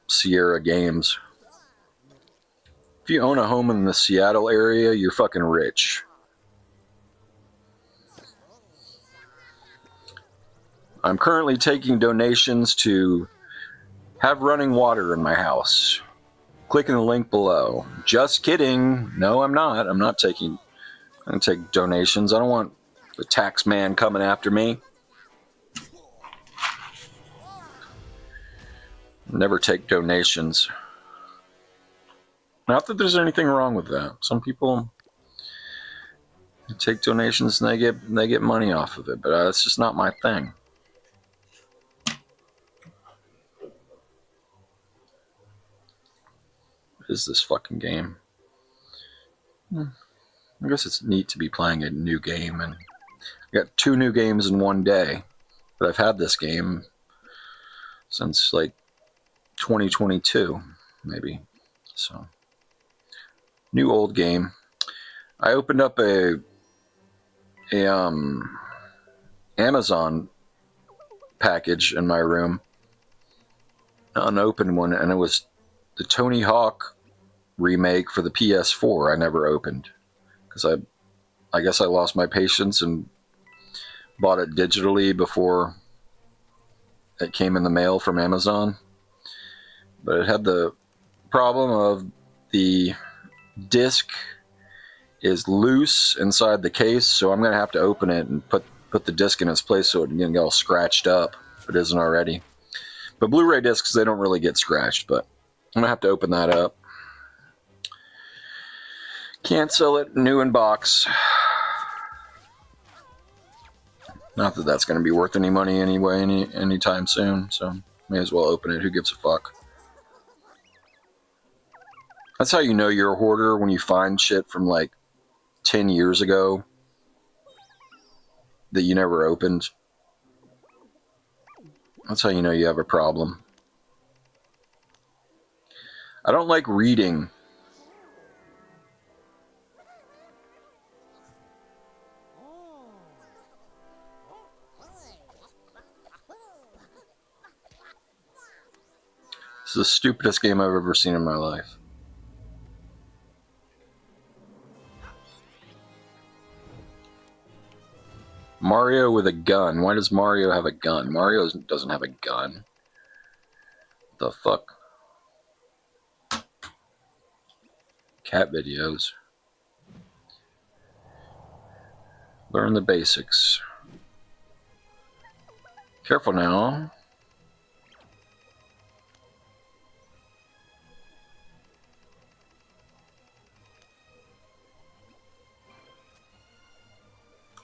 Sierra Games. If you own a home in the Seattle area, you're fucking rich. I'm currently taking donations to have running water in my house. Click in the link below. Just kidding. No, I'm not. I'm not taking... I'm going to take donations. I don't want the tax man coming after me. Never take donations. Not that there's anything wrong with that. Some people take donations and they get money off of it, but that's just not my thing. What is this fucking game? I guess it's neat to be playing a new game, and I got 2 new games in one day. But I've had this game since like 2022, maybe. So, new old game. I opened up a Amazon package in my room, unopened one, and it was the Tony Hawk remake for the PS4. I never opened because I guess I lost my patience and bought it digitally before it came in the mail from Amazon. But it had the problem of the disc is loose inside the case, so I'm gonna have to open it and put the disc in its place so it can get all scratched up if it isn't already. But Blu-ray discs, they don't really get scratched, but I'm gonna have to open that up. Can't sell it new in box. Not that that's going to be worth any money anyway, anytime soon, so may as well open it. Who gives a fuck? That's how you know you're a hoarder, when you find shit from like 10 years ago that you never opened. That's how you know you have a problem. I don't like reading. This is the stupidest game I've ever seen in my life. Mario with a gun. Why does Mario have a gun? Mario doesn't have a gun. The fuck? Cat videos. Learn the basics. Careful now.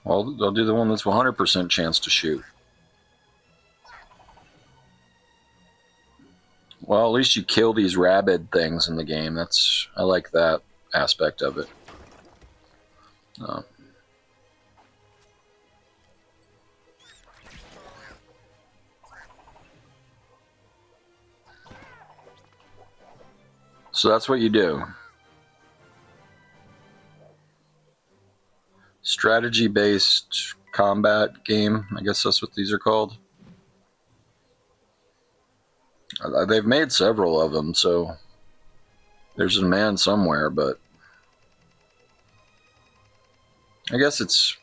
Well, they'll do the one that's 100% chance to shoot. Well, at least you kill these Rabbids things in the game. I like that aspect of it. So that's what you do. strategy-based combat game. I guess that's what these are called. They've made several of them, so there's a man somewhere, but I guess it's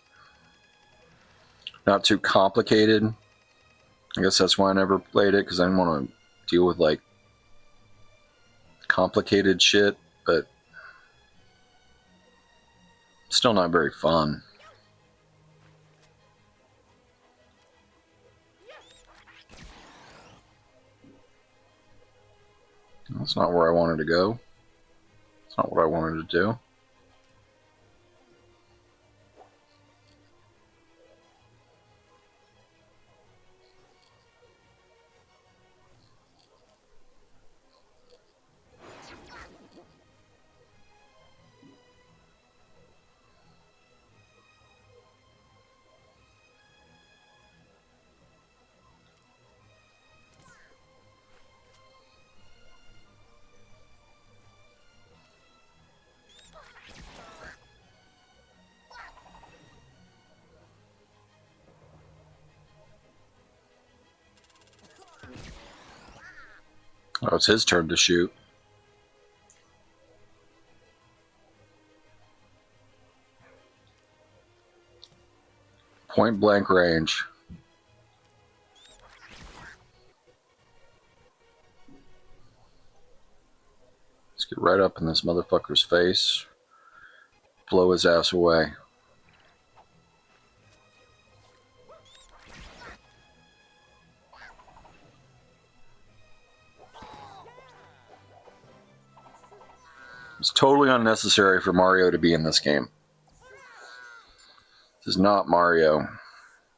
not too complicated. I guess that's why I never played it, because I didn't want to deal with like complicated shit, but still not very fun. That's not where I wanted to go. It's not what I wanted to do. Oh, it's his turn to shoot. Point blank range. Let's get right up in this motherfucker's face. Blow his ass away. It's totally unnecessary for Mario to be in this game. This is not Mario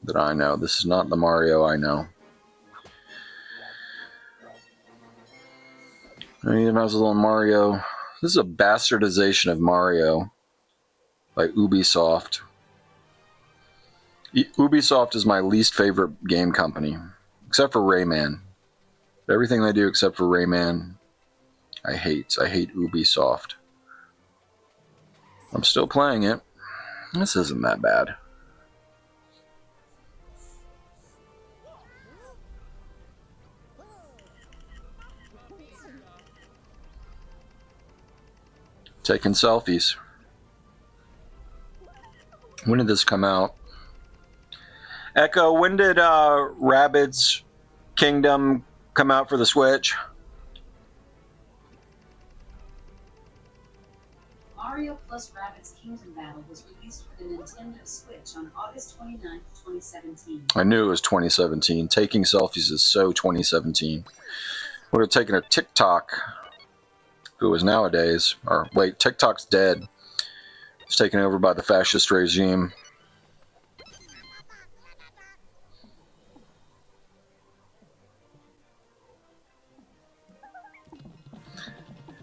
that I know. This is not the Mario I know. And even has a little Mario. This is a bastardization of Mario by Ubisoft. Ubisoft is my least favorite game company, except for Rayman. Everything they do except for Rayman, I hate. I hate Ubisoft. I'm still playing it. This isn't that bad. Taking selfies. When did this come out? Echo, when did Rabbids Kingdom come out for the Switch? Mario plus Rabbids Kingdom Battle was released for the Nintendo Switch on August 29, 2017. I knew it was 2017. Taking selfies is so 2017. Would have taken a TikTok if it was nowadays. Or wait, TikTok's dead. It's taken over by the fascist regime.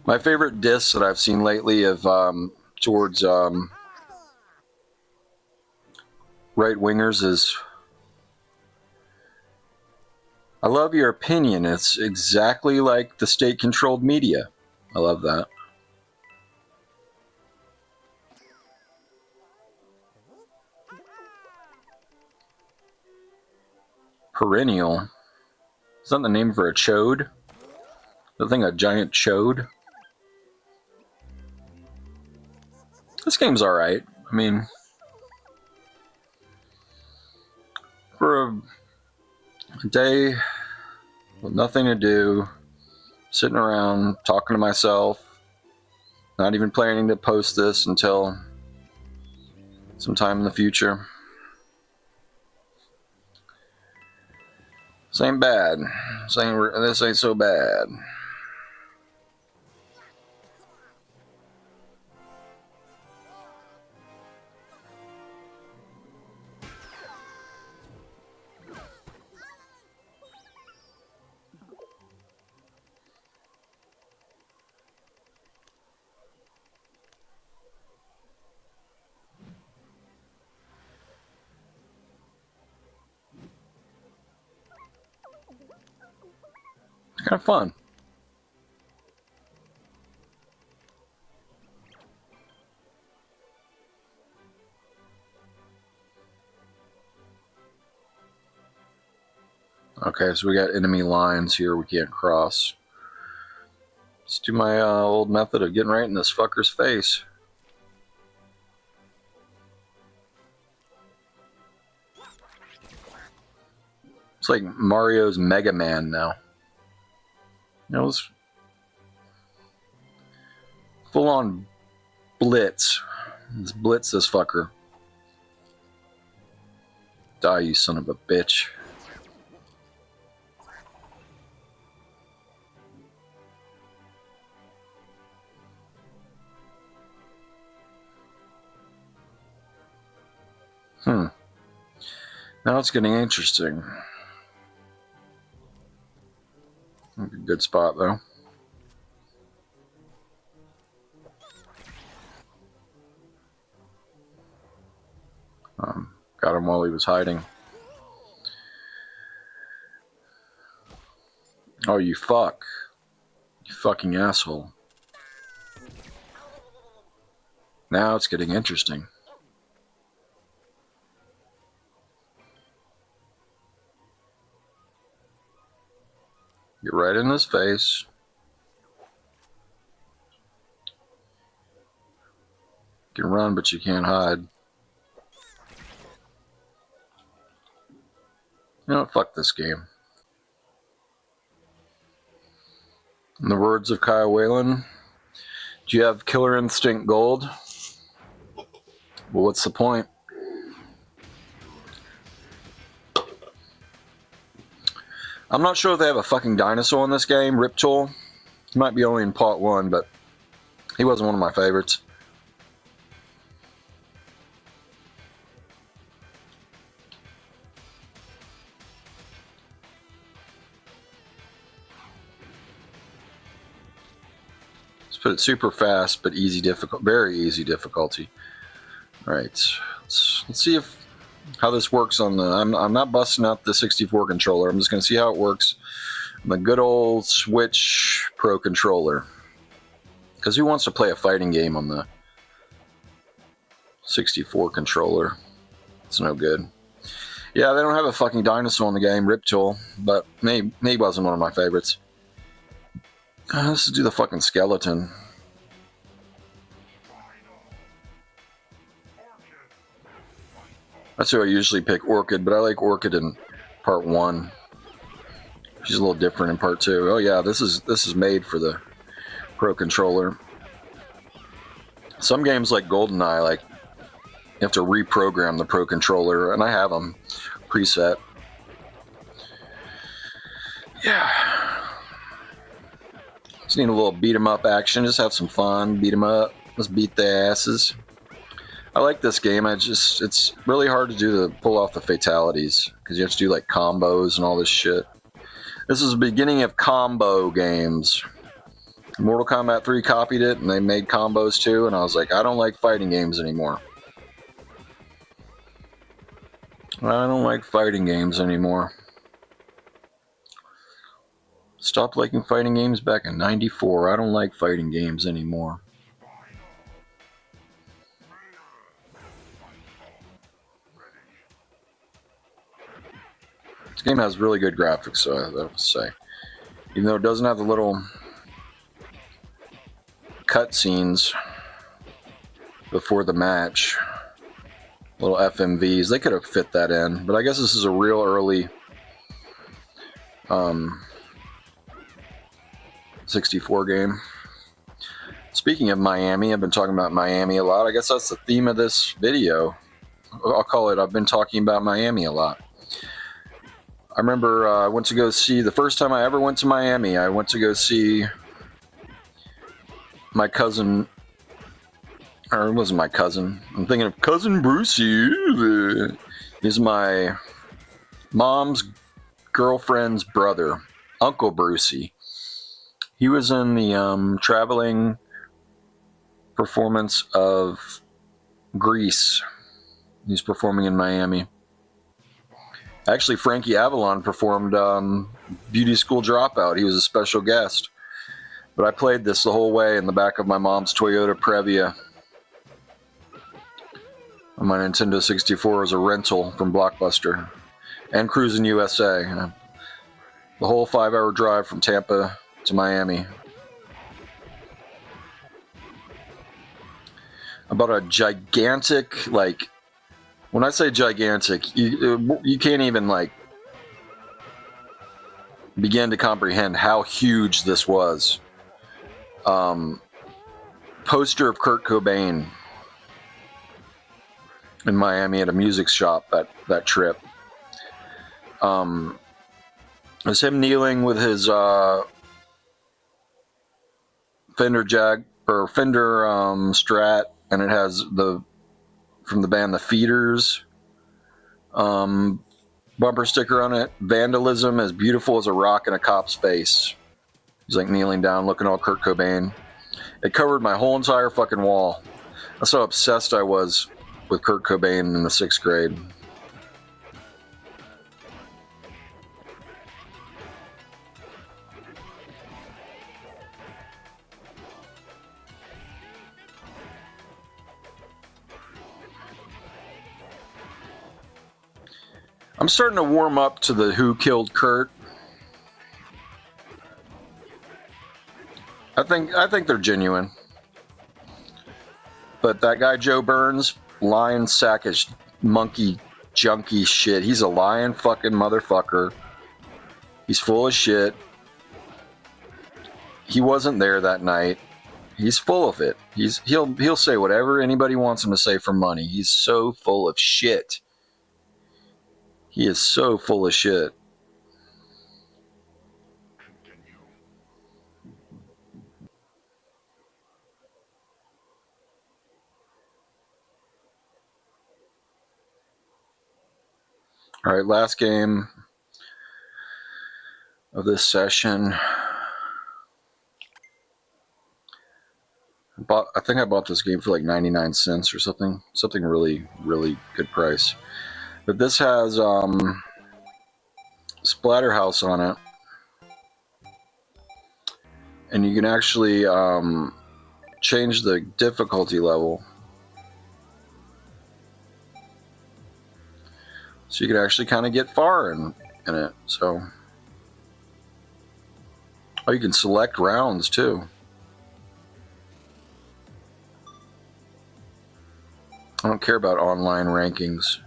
My favorite diss that I've seen lately of towards right-wingers is, I love your opinion. It's exactly like the state-controlled media. I love that. Perennial. Is that the name for a chode? The thing a giant chode? This game's alright. I mean, for a day with nothing to do, sitting around talking to myself, not even planning to post this until sometime in the future. This ain't bad. This ain't so bad. It's kind of fun. Okay, so we got enemy lines here we can't cross. Let's do my old method of getting right in this fucker's face. It's like Mario's Mega Man now. You know, it's full on blitz. Let's blitz this fucker. Die, you son of a bitch. Now it's getting interesting. Good spot though. Got him while he was hiding. Oh, you fuck. You fucking asshole. Now it's getting interesting. Get right in his face. You can run, but you can't hide. You know what? Fuck this game. In the words of Kyle Whalen, do you have Killer Instinct Gold? Well, what's the point? I'm not sure if they have a fucking dinosaur in this game, Riptool. He might be only in part 1, but he wasn't one of my favorites. Let's put it super fast, but easy difficult, very easy difficulty. All right, let's see how this works on the. I'm not busting out the 64 controller. I'm just going to see how it works on the good old Switch Pro controller. Because who wants to play a fighting game on the 64 controller? It's no good. Yeah, they don't have a fucking dinosaur in the game, Riptool, but maybe wasn't one of my favorites. Let's do the fucking skeleton. That's who I usually pick, Orchid, but I like Orchid in part 1. She's a little different in part 2. Oh yeah, this is made for the Pro controller. Some games like GoldenEye, like you have to reprogram the Pro controller, and I have them preset. Yeah. Just need a little beat 'em up action. Just have some fun. Beat 'em up. Let's beat their asses. I like this game. It's really hard to pull off the fatalities because you have to do like combos and all this shit. This is the beginning of combo games. Mortal Kombat 3 copied it and they made combos too, and I was like, I don't like fighting games anymore. I don't like fighting games anymore. Stopped liking fighting games back in '94. I don't like fighting games anymore. This game has really good graphics, so I have to say. Even though it doesn't have the little cutscenes before the match, little FMVs, they could have fit that in. But I guess this is a real early 64 game. Speaking of Miami, I've been talking about Miami a lot. I guess that's the theme of this video. I'll call it, I've been talking about Miami a lot. I remember I went to go see, the first time I ever went to Miami, I went to go see my cousin, or it wasn't my cousin, I'm thinking of Cousin Brucey. He's my mom's girlfriend's brother, Uncle Brucey. He was in the traveling performance of Grease. He's performing in Miami. Actually, Frankie Avalon performed Beauty School Dropout. He was a special guest. But I played this the whole way in the back of my mom's Toyota Previa on my Nintendo 64 as a rental from Blockbuster and Cruis'n USA. The whole 5-hour drive from Tampa to Miami. About a gigantic, like, when I say gigantic, you can't even, like, begin to comprehend how huge this was. Poster of Kurt Cobain in Miami at a music shop that trip. It was him kneeling with his Fender Strat, and it has from the band The Feeders bumper sticker on it. Vandalism as beautiful as a rock in a cop's face. He's like kneeling down, looking all Kurt Cobain. It covered my whole entire fucking wall. That's how obsessed I was with Kurt Cobain in the 6th grade. I'm starting to warm up to the Who Killed Kurt. I think they're genuine. But that guy Joe Burns, lying sack of monkey junkie shit. He's a lying fucking motherfucker. He's full of shit. He wasn't there that night. He's full of it. He'll say whatever anybody wants him to say for money. He's so full of shit. He is so full of shit. All right, last game of this session. I think I bought this game for like 99 cents or something really, really good price. But this has Splatterhouse on it, and you can actually change the difficulty level, so you can actually kind of get far in it. So, oh, you can select rounds too. I don't care about online rankings.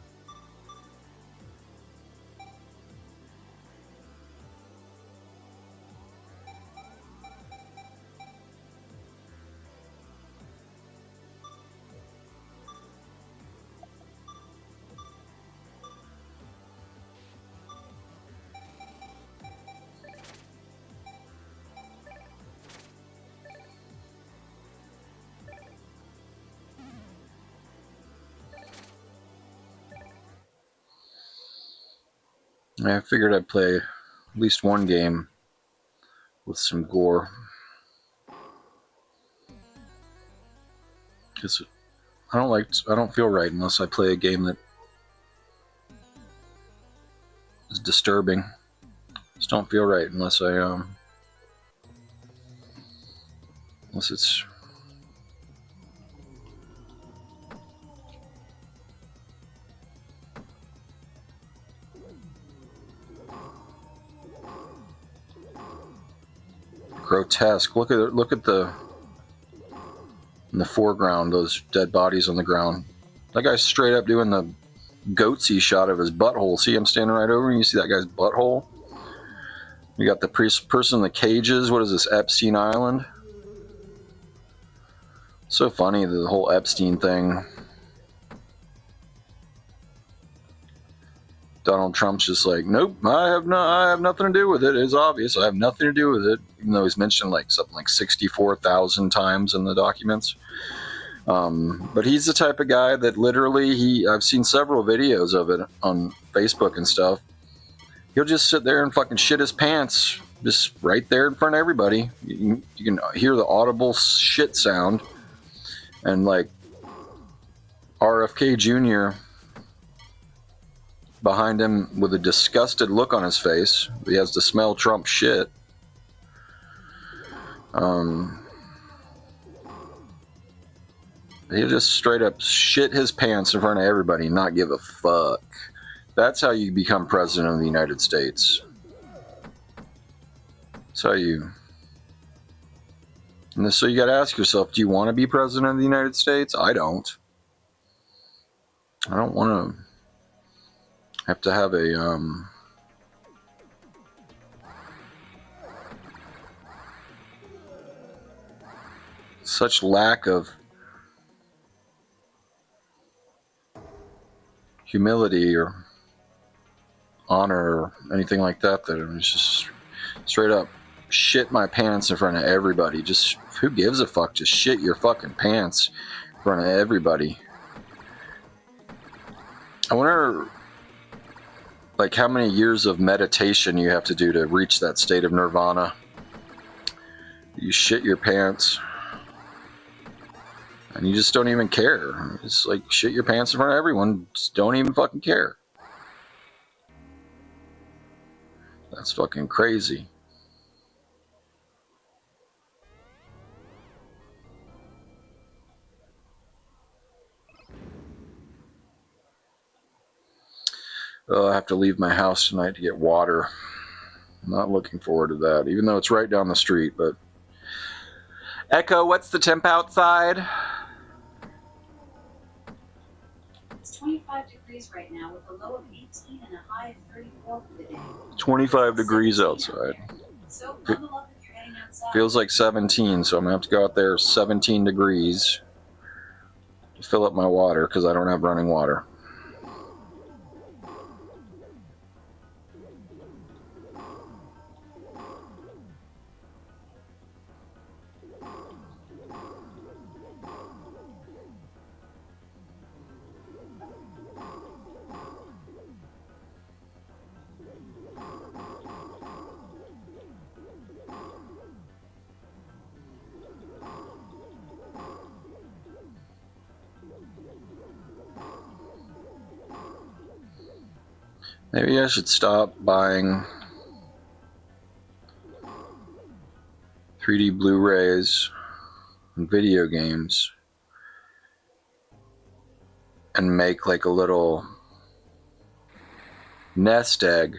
I figured I'd play at least one game with some gore, because I don't feel right unless I play a game that is disturbing. Just don't feel right unless unless it's grotesque. Look at in the foreground, those dead bodies on the ground. That guy's straight up doing the goatsy shot of his butthole. See him standing right over, and you see that guy's butthole. You got the person in the cages. What is this, Epstein Island? So funny, the whole Epstein thing. Donald Trump's just like, nope, I have nothing to do with it. It's obvious I have nothing to do with it, even though he's mentioned like something like 64,000 times in the documents. But he's the type of guy that literally I've seen several videos of it on Facebook and stuff. He'll just sit there and fucking shit his pants, just right there in front of everybody. You can hear the audible shit sound, and like RFK Jr. behind him with a disgusted look on his face. He has to smell Trump shit. He'll just straight up shit his pants in front of everybody and not give a fuck. That's how you become president of the United States. So so you got to ask yourself, do you want to be president of the United States? I don't. I don't want to have a such lack of humility or honor or anything like that, that it was just straight up shit my pants in front of everybody. Just who gives a fuck? Just shit your fucking pants in front of everybody. I wonder, like, how many years of meditation you have to do to reach that state of nirvana. You shit your pants and you just don't even care. It's like shit your pants in front of everyone. Just don't even fucking care. That's fucking crazy. Oh, I have to leave my house tonight to get water. I'm not looking forward to that, even though it's right down the street. But Echo, what's the temp outside? It's 25 degrees right now with a low of 18 and a high of 34 for the day. 25 degrees outside. So bundle up if you're heading outside. Feels like 17, so I'm gonna have to go out there 17 degrees to fill up my water because I don't have running water. Maybe I should stop buying 3D Blu-rays and video games and make like a little nest egg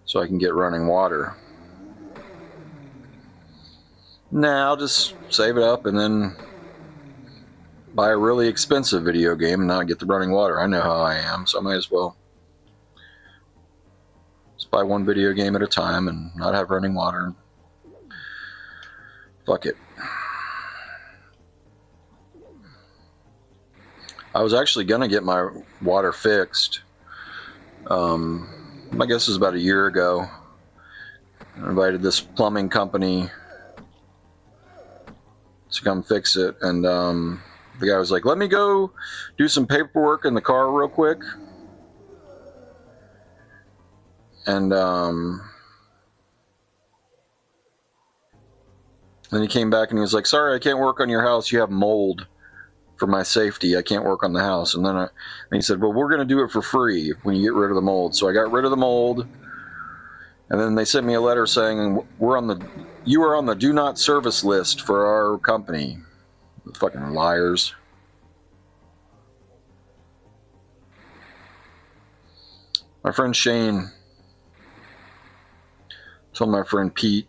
so I can get running water. Nah, I'll just save it up and then buy a really expensive video game and not get the running water. I know how I am, so I might as well just buy one video game at a time and not have running water. Fuck it. I was actually gonna get my water fixed. I guess it was about a year ago. I invited this plumbing company to come fix it, and the guy was like, "Let me go do some paperwork in the car real quick." And then he came back and he was like, "Sorry, I can't work on your house. You have mold. For my safety, I can't work on the house." And then he said, "Well, we're going to do it for free when you get rid of the mold." So I got rid of the mold. And then they sent me a letter saying, you are on the do not service list for our company. Fucking liars. My friend Shane told my friend Pete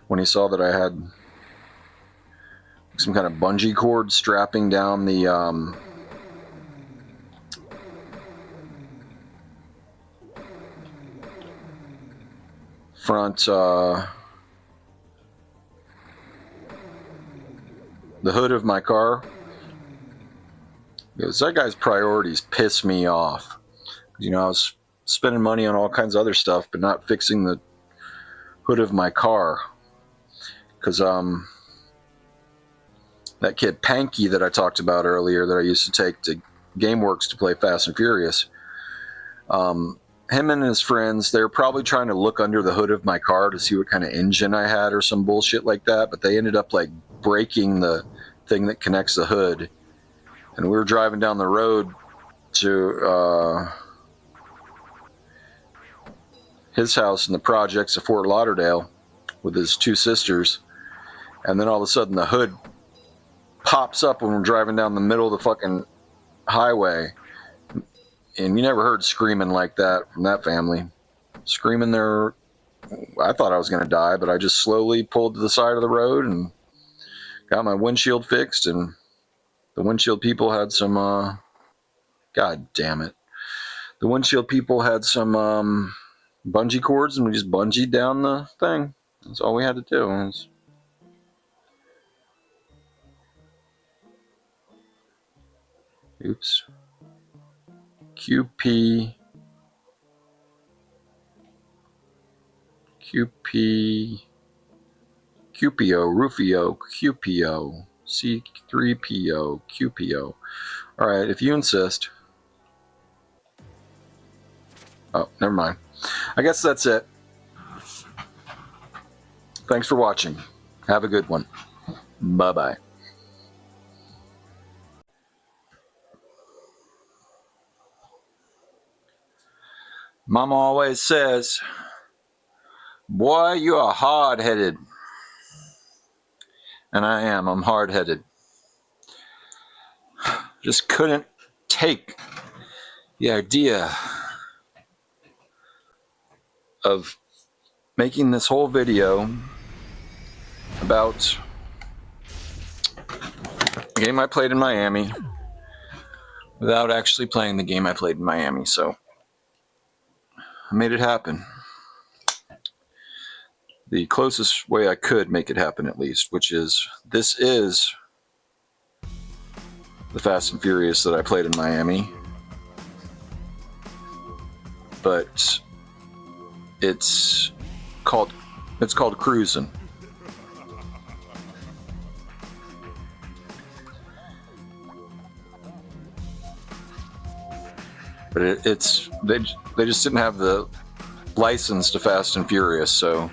when he saw that I had some kind of bungee cord strapping down the front the hood of my car, because that guy's priorities piss me off. You know, I was spending money on all kinds of other stuff but not fixing the hood of my car because that kid Panky that I talked about earlier that I used to take to GameWorks to play Fast and Furious, him and his friends, they were probably trying to look under the hood of my car to see what kind of engine I had or some bullshit like that, but they ended up like breaking the thing that connects the hood. And we were driving down the road to his house in the projects of Fort Lauderdale with his two sisters, and then all of a sudden the hood pops up when we're driving down the middle of the fucking highway. And you never heard screaming like that from that family. Screaming their I thought I was going to die, but I just slowly pulled to the side of the road and got my windshield fixed, and the windshield people had some, God damn it. The windshield people had some bungee cords, and we just bungeed down the thing. That's all we had to do. Oops. QP. QPO, Rufio, QPO, C3PO, QPO. Alright, if you insist. Oh, never mind. I guess that's it. Thanks for watching. Have a good one. Bye-bye. Mama always says, boy, you are hard-headed. And I am. I'm hard-headed. Just couldn't take the idea of making this whole video about a game I played in Miami without actually playing the game I played in Miami. So I made it happen. The closest way I could make it happen, at least, which is this is the Fast and Furious that I played in Miami, but it's called Cruis'n. But they just didn't have the license to Fast and Furious, so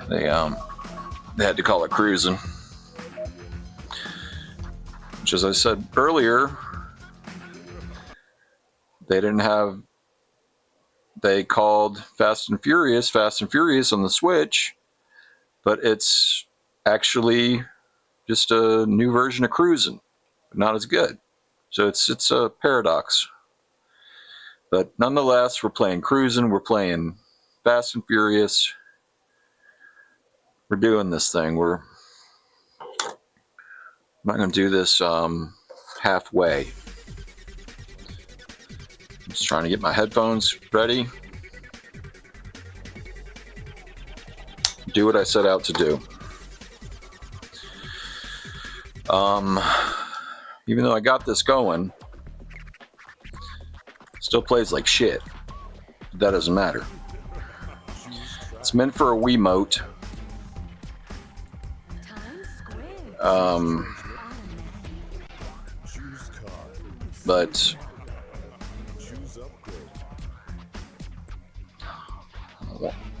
they had to call it Cruis'n. Which, as I said earlier, they called Fast and Furious on the Switch, but it's actually just a new version of Cruis'n, but not as good. So it's a paradox. But nonetheless, we're playing Cruis'n, we're playing Fast and Furious. We're doing this thing. I'm not going to do this halfway. I'm just trying to get my headphones ready. Do what I set out to do. Even though I got this going, still plays like shit. But that doesn't matter. It's meant for a Wiimote. But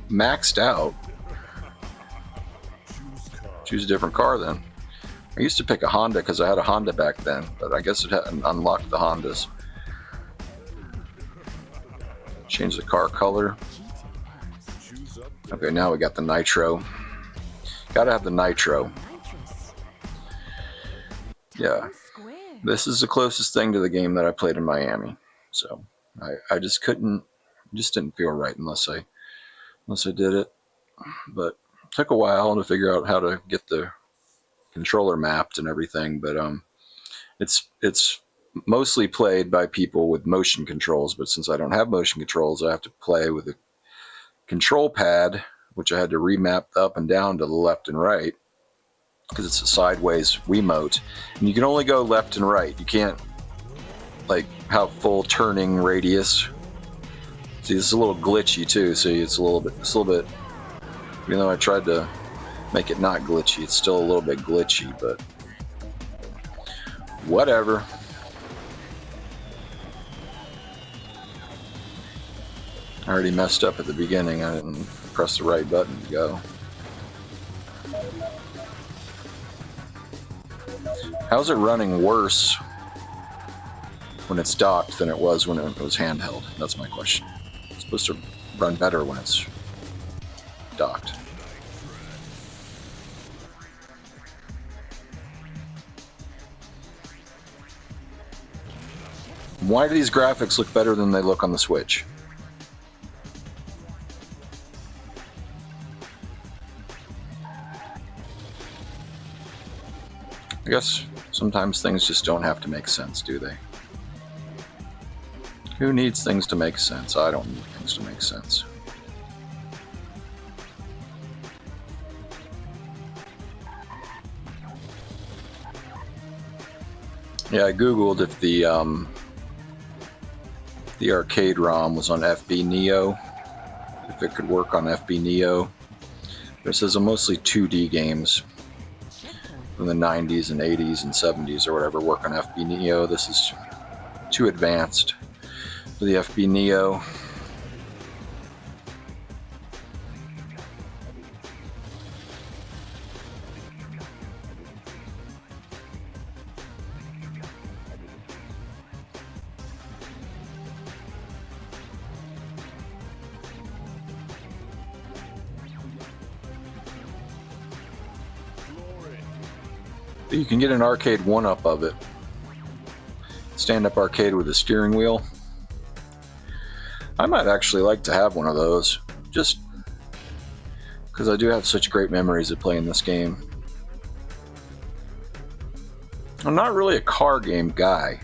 maxed out. Choose a different car then. I used to pick a Honda because I had a Honda back then, but I guess it hadn't unlocked the Hondas. Change the car color. Okay, now we got the nitro. Gotta have the nitro. Yeah. This is the closest thing to the game that I played in Miami. So I just didn't feel right unless I did it. But it took a while to figure out how to get the controller mapped and everything. But it's mostly played by people with motion controls. But since I don't have motion controls, I have to play with a control pad, which I had to remap up and down to the left and right, because it's a sideways Wiimote, and you can only go left and right. You can't like have full turning radius. See, it's a little glitchy too. See, it's a little bit. Even though I tried to make it not glitchy, it's still a little bit glitchy. But whatever. I already messed up at the beginning. I didn't press the right button to go. How's it running worse when it's docked than it was when it was handheld? That's my question. It's supposed to run better when it's docked. Why do these graphics look better than they look on the Switch? guess sometimes things just don't have to make sense, do they? Who needs things to make sense? I don't need things to make sense. Yeah, I googled if the arcade ROM was on FB Neo, if it could work on FB Neo. It says mostly 2D games from the 90s and 80s and 70s or whatever work on FB Neo. This is too advanced for the FB Neo. You can get an arcade 1-up of it. Stand-up arcade with a steering wheel. I might actually like to have one of those, just because I do have such great memories of playing this game. I'm not really a car game guy.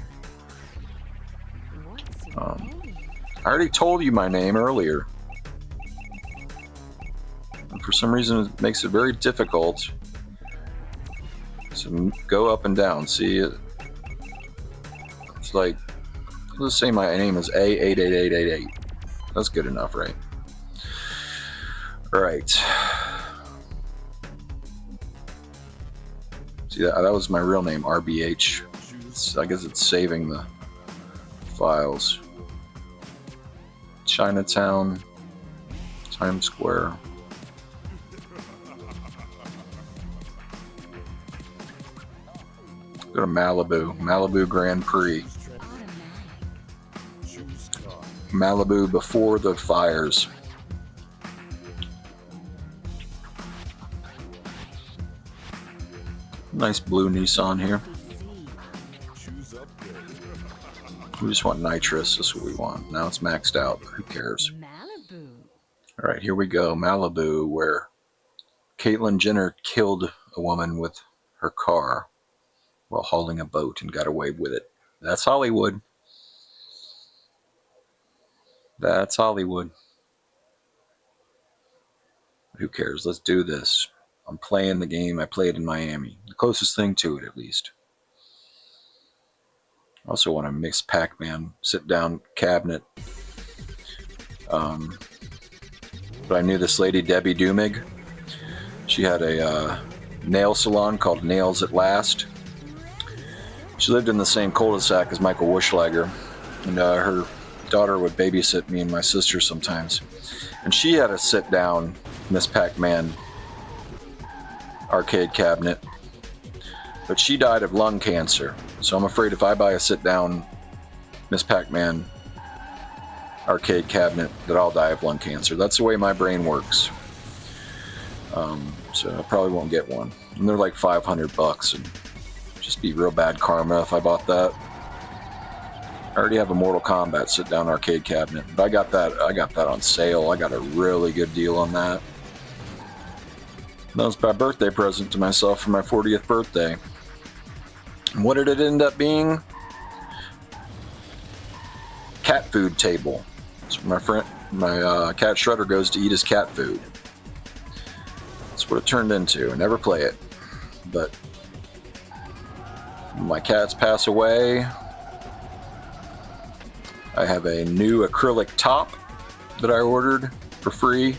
I already told you my name earlier. And for some reason it makes it very difficult. So go up and down. See it? It's like, let's say my name is A88888. That's good enough, right? All right. See that was my real name, RBH. I guess it's saving the files. Chinatown, Times Square. Go to Malibu Grand Prix. Malibu before the fires. Nice blue Nissan here. We just want nitrous, that's what we want. Now it's maxed out, but who cares? Alright, here we go. Malibu, where Caitlyn Jenner killed a woman with her car while hauling a boat and got away with it. That's Hollywood. That's Hollywood. Who cares? Let's do this. I'm playing the game I played in Miami. The closest thing to it, at least. I also want a mixed Pac-Man sit-down cabinet. But I knew this lady, Debbie Dumig. She had a nail salon called Nails at Last. She lived in the same cul-de-sac as Michael Wuschlager, and her daughter would babysit me and my sister sometimes. And she had a sit-down Miss Pac-Man arcade cabinet, but she died of lung cancer. So I'm afraid if I buy a sit-down Miss Pac-Man arcade cabinet, that I'll die of lung cancer. That's the way my brain works. So I probably won't get one. And they're like $500, and just be real bad karma if I bought that. I already have a Mortal Kombat sit-down arcade cabinet, but I got that on sale. I got a really good deal on that. That was my birthday present to myself for my 40th birthday. And what did it end up being? Cat food table. So my cat Shredder goes to eat his cat food. That's what it turned into. I never play it, but when my cats pass away, I have a new acrylic top that I ordered for free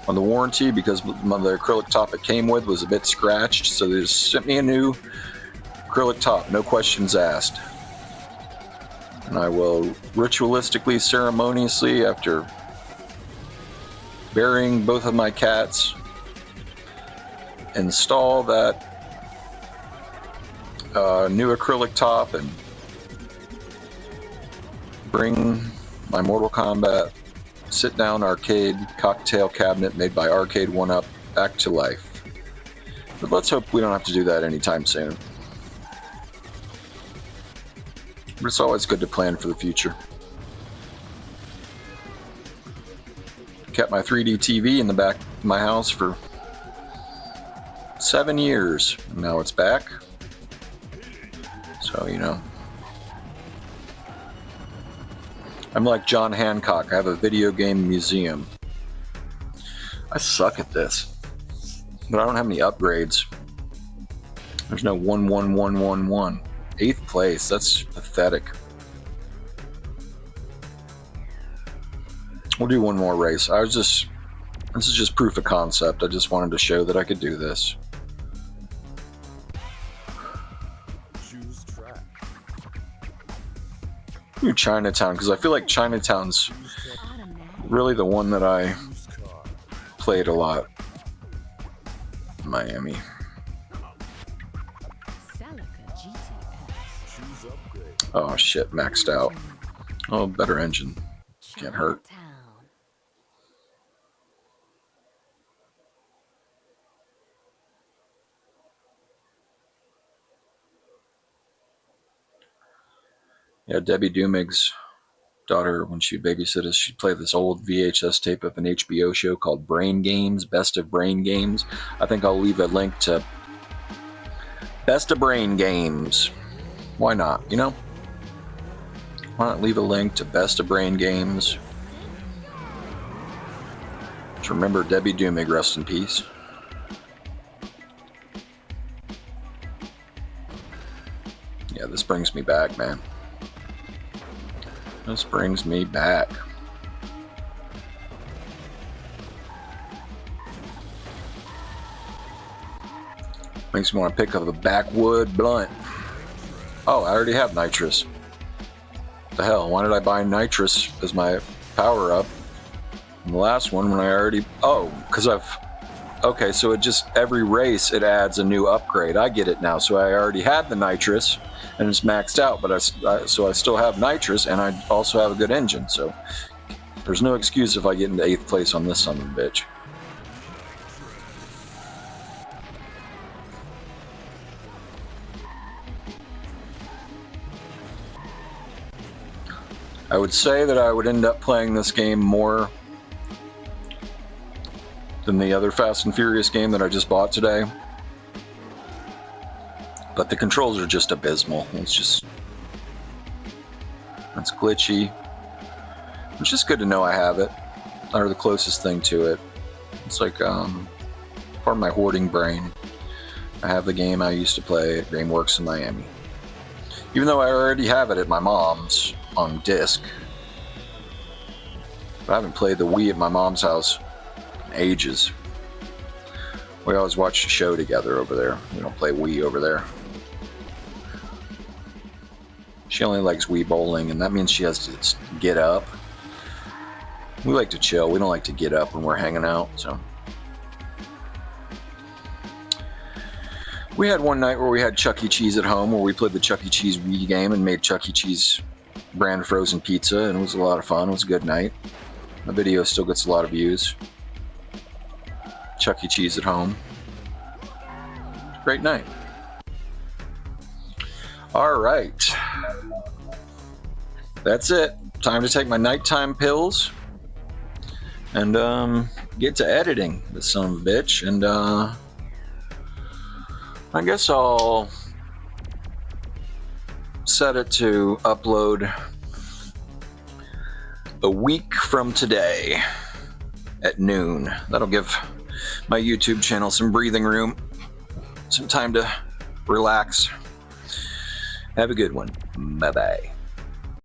on the warranty because the acrylic top it came with was a bit scratched, so they just sent me a new acrylic top, no questions asked. And I will ritualistically, ceremoniously, after burying both of my cats, install that new acrylic top and bring my Mortal Kombat sit-down arcade cocktail cabinet made by Arcade 1-Up back to life. But let's hope we don't have to do that anytime soon. But it's always good to plan for the future. Kept my 3D TV in the back of my house for 7 years. Now it's back. So, you know. I'm like John Hancock. I have a video game museum. I suck at this. But I don't have any upgrades. There's no 11111. 8th place. That's pathetic. We'll do one more race. This is just proof of concept. I just wanted to show that I could do this. Choose track. Do Chinatown, because I feel like Chinatown's really the one that I Choose car. played a lot. Miami. Choose upgrade. Oh shit, maxed out. Oh, better engine. Can't hurt. Yeah, Debbie Dumig's daughter, when she'd babysit us, she'd play this old VHS tape of an HBO show called Brain Games, Best of Brain Games. I think I'll leave a link to Best of Brain Games. Why not, you know? Why not leave a link to Best of Brain Games? Just remember Debbie Dumig, rest in peace. Yeah, this brings me back, man. This brings me back. Makes me want to pick up a backwood blunt. Oh, I already have nitrous. The hell, why did I buy nitrous as my power up? In the last one when I already... Oh, because Okay, so it just... Every race it adds a new upgrade. I get it now. So I already had the nitrous and it's maxed out, but so I still have nitrous and I also have a good engine. So there's no excuse if I get into 8th place on this son of a bitch. I would say that I would end up playing this game more than the other Fast and Furious game that I just bought today. But the controls are just abysmal. It's glitchy. It's just good to know I have it, or the closest thing to it. It's like part of my hoarding brain. I have the game I used to play at GameWorks in Miami. Even though I already have it at my mom's on disc. But I haven't played the Wii at my mom's house in ages. We always watch the show together over there. We don't play Wii over there. She only likes Wii bowling, and that means she has to get up. We like to chill. We don't like to get up when we're hanging out, so. We had one night where we had Chuck E. Cheese at home, where we played the Chuck E. Cheese Wii game and made Chuck E. Cheese brand frozen pizza, and it was a lot of fun. It was a good night. The video still gets a lot of views. Chuck E. Cheese at home. Great night. All right. That's it. Time to take my nighttime pills and get to editing this son of a bitch. And I guess I'll set it to upload a week from today at noon. That'll give my YouTube channel some breathing room, some time to relax. Have a good one. Bye-bye.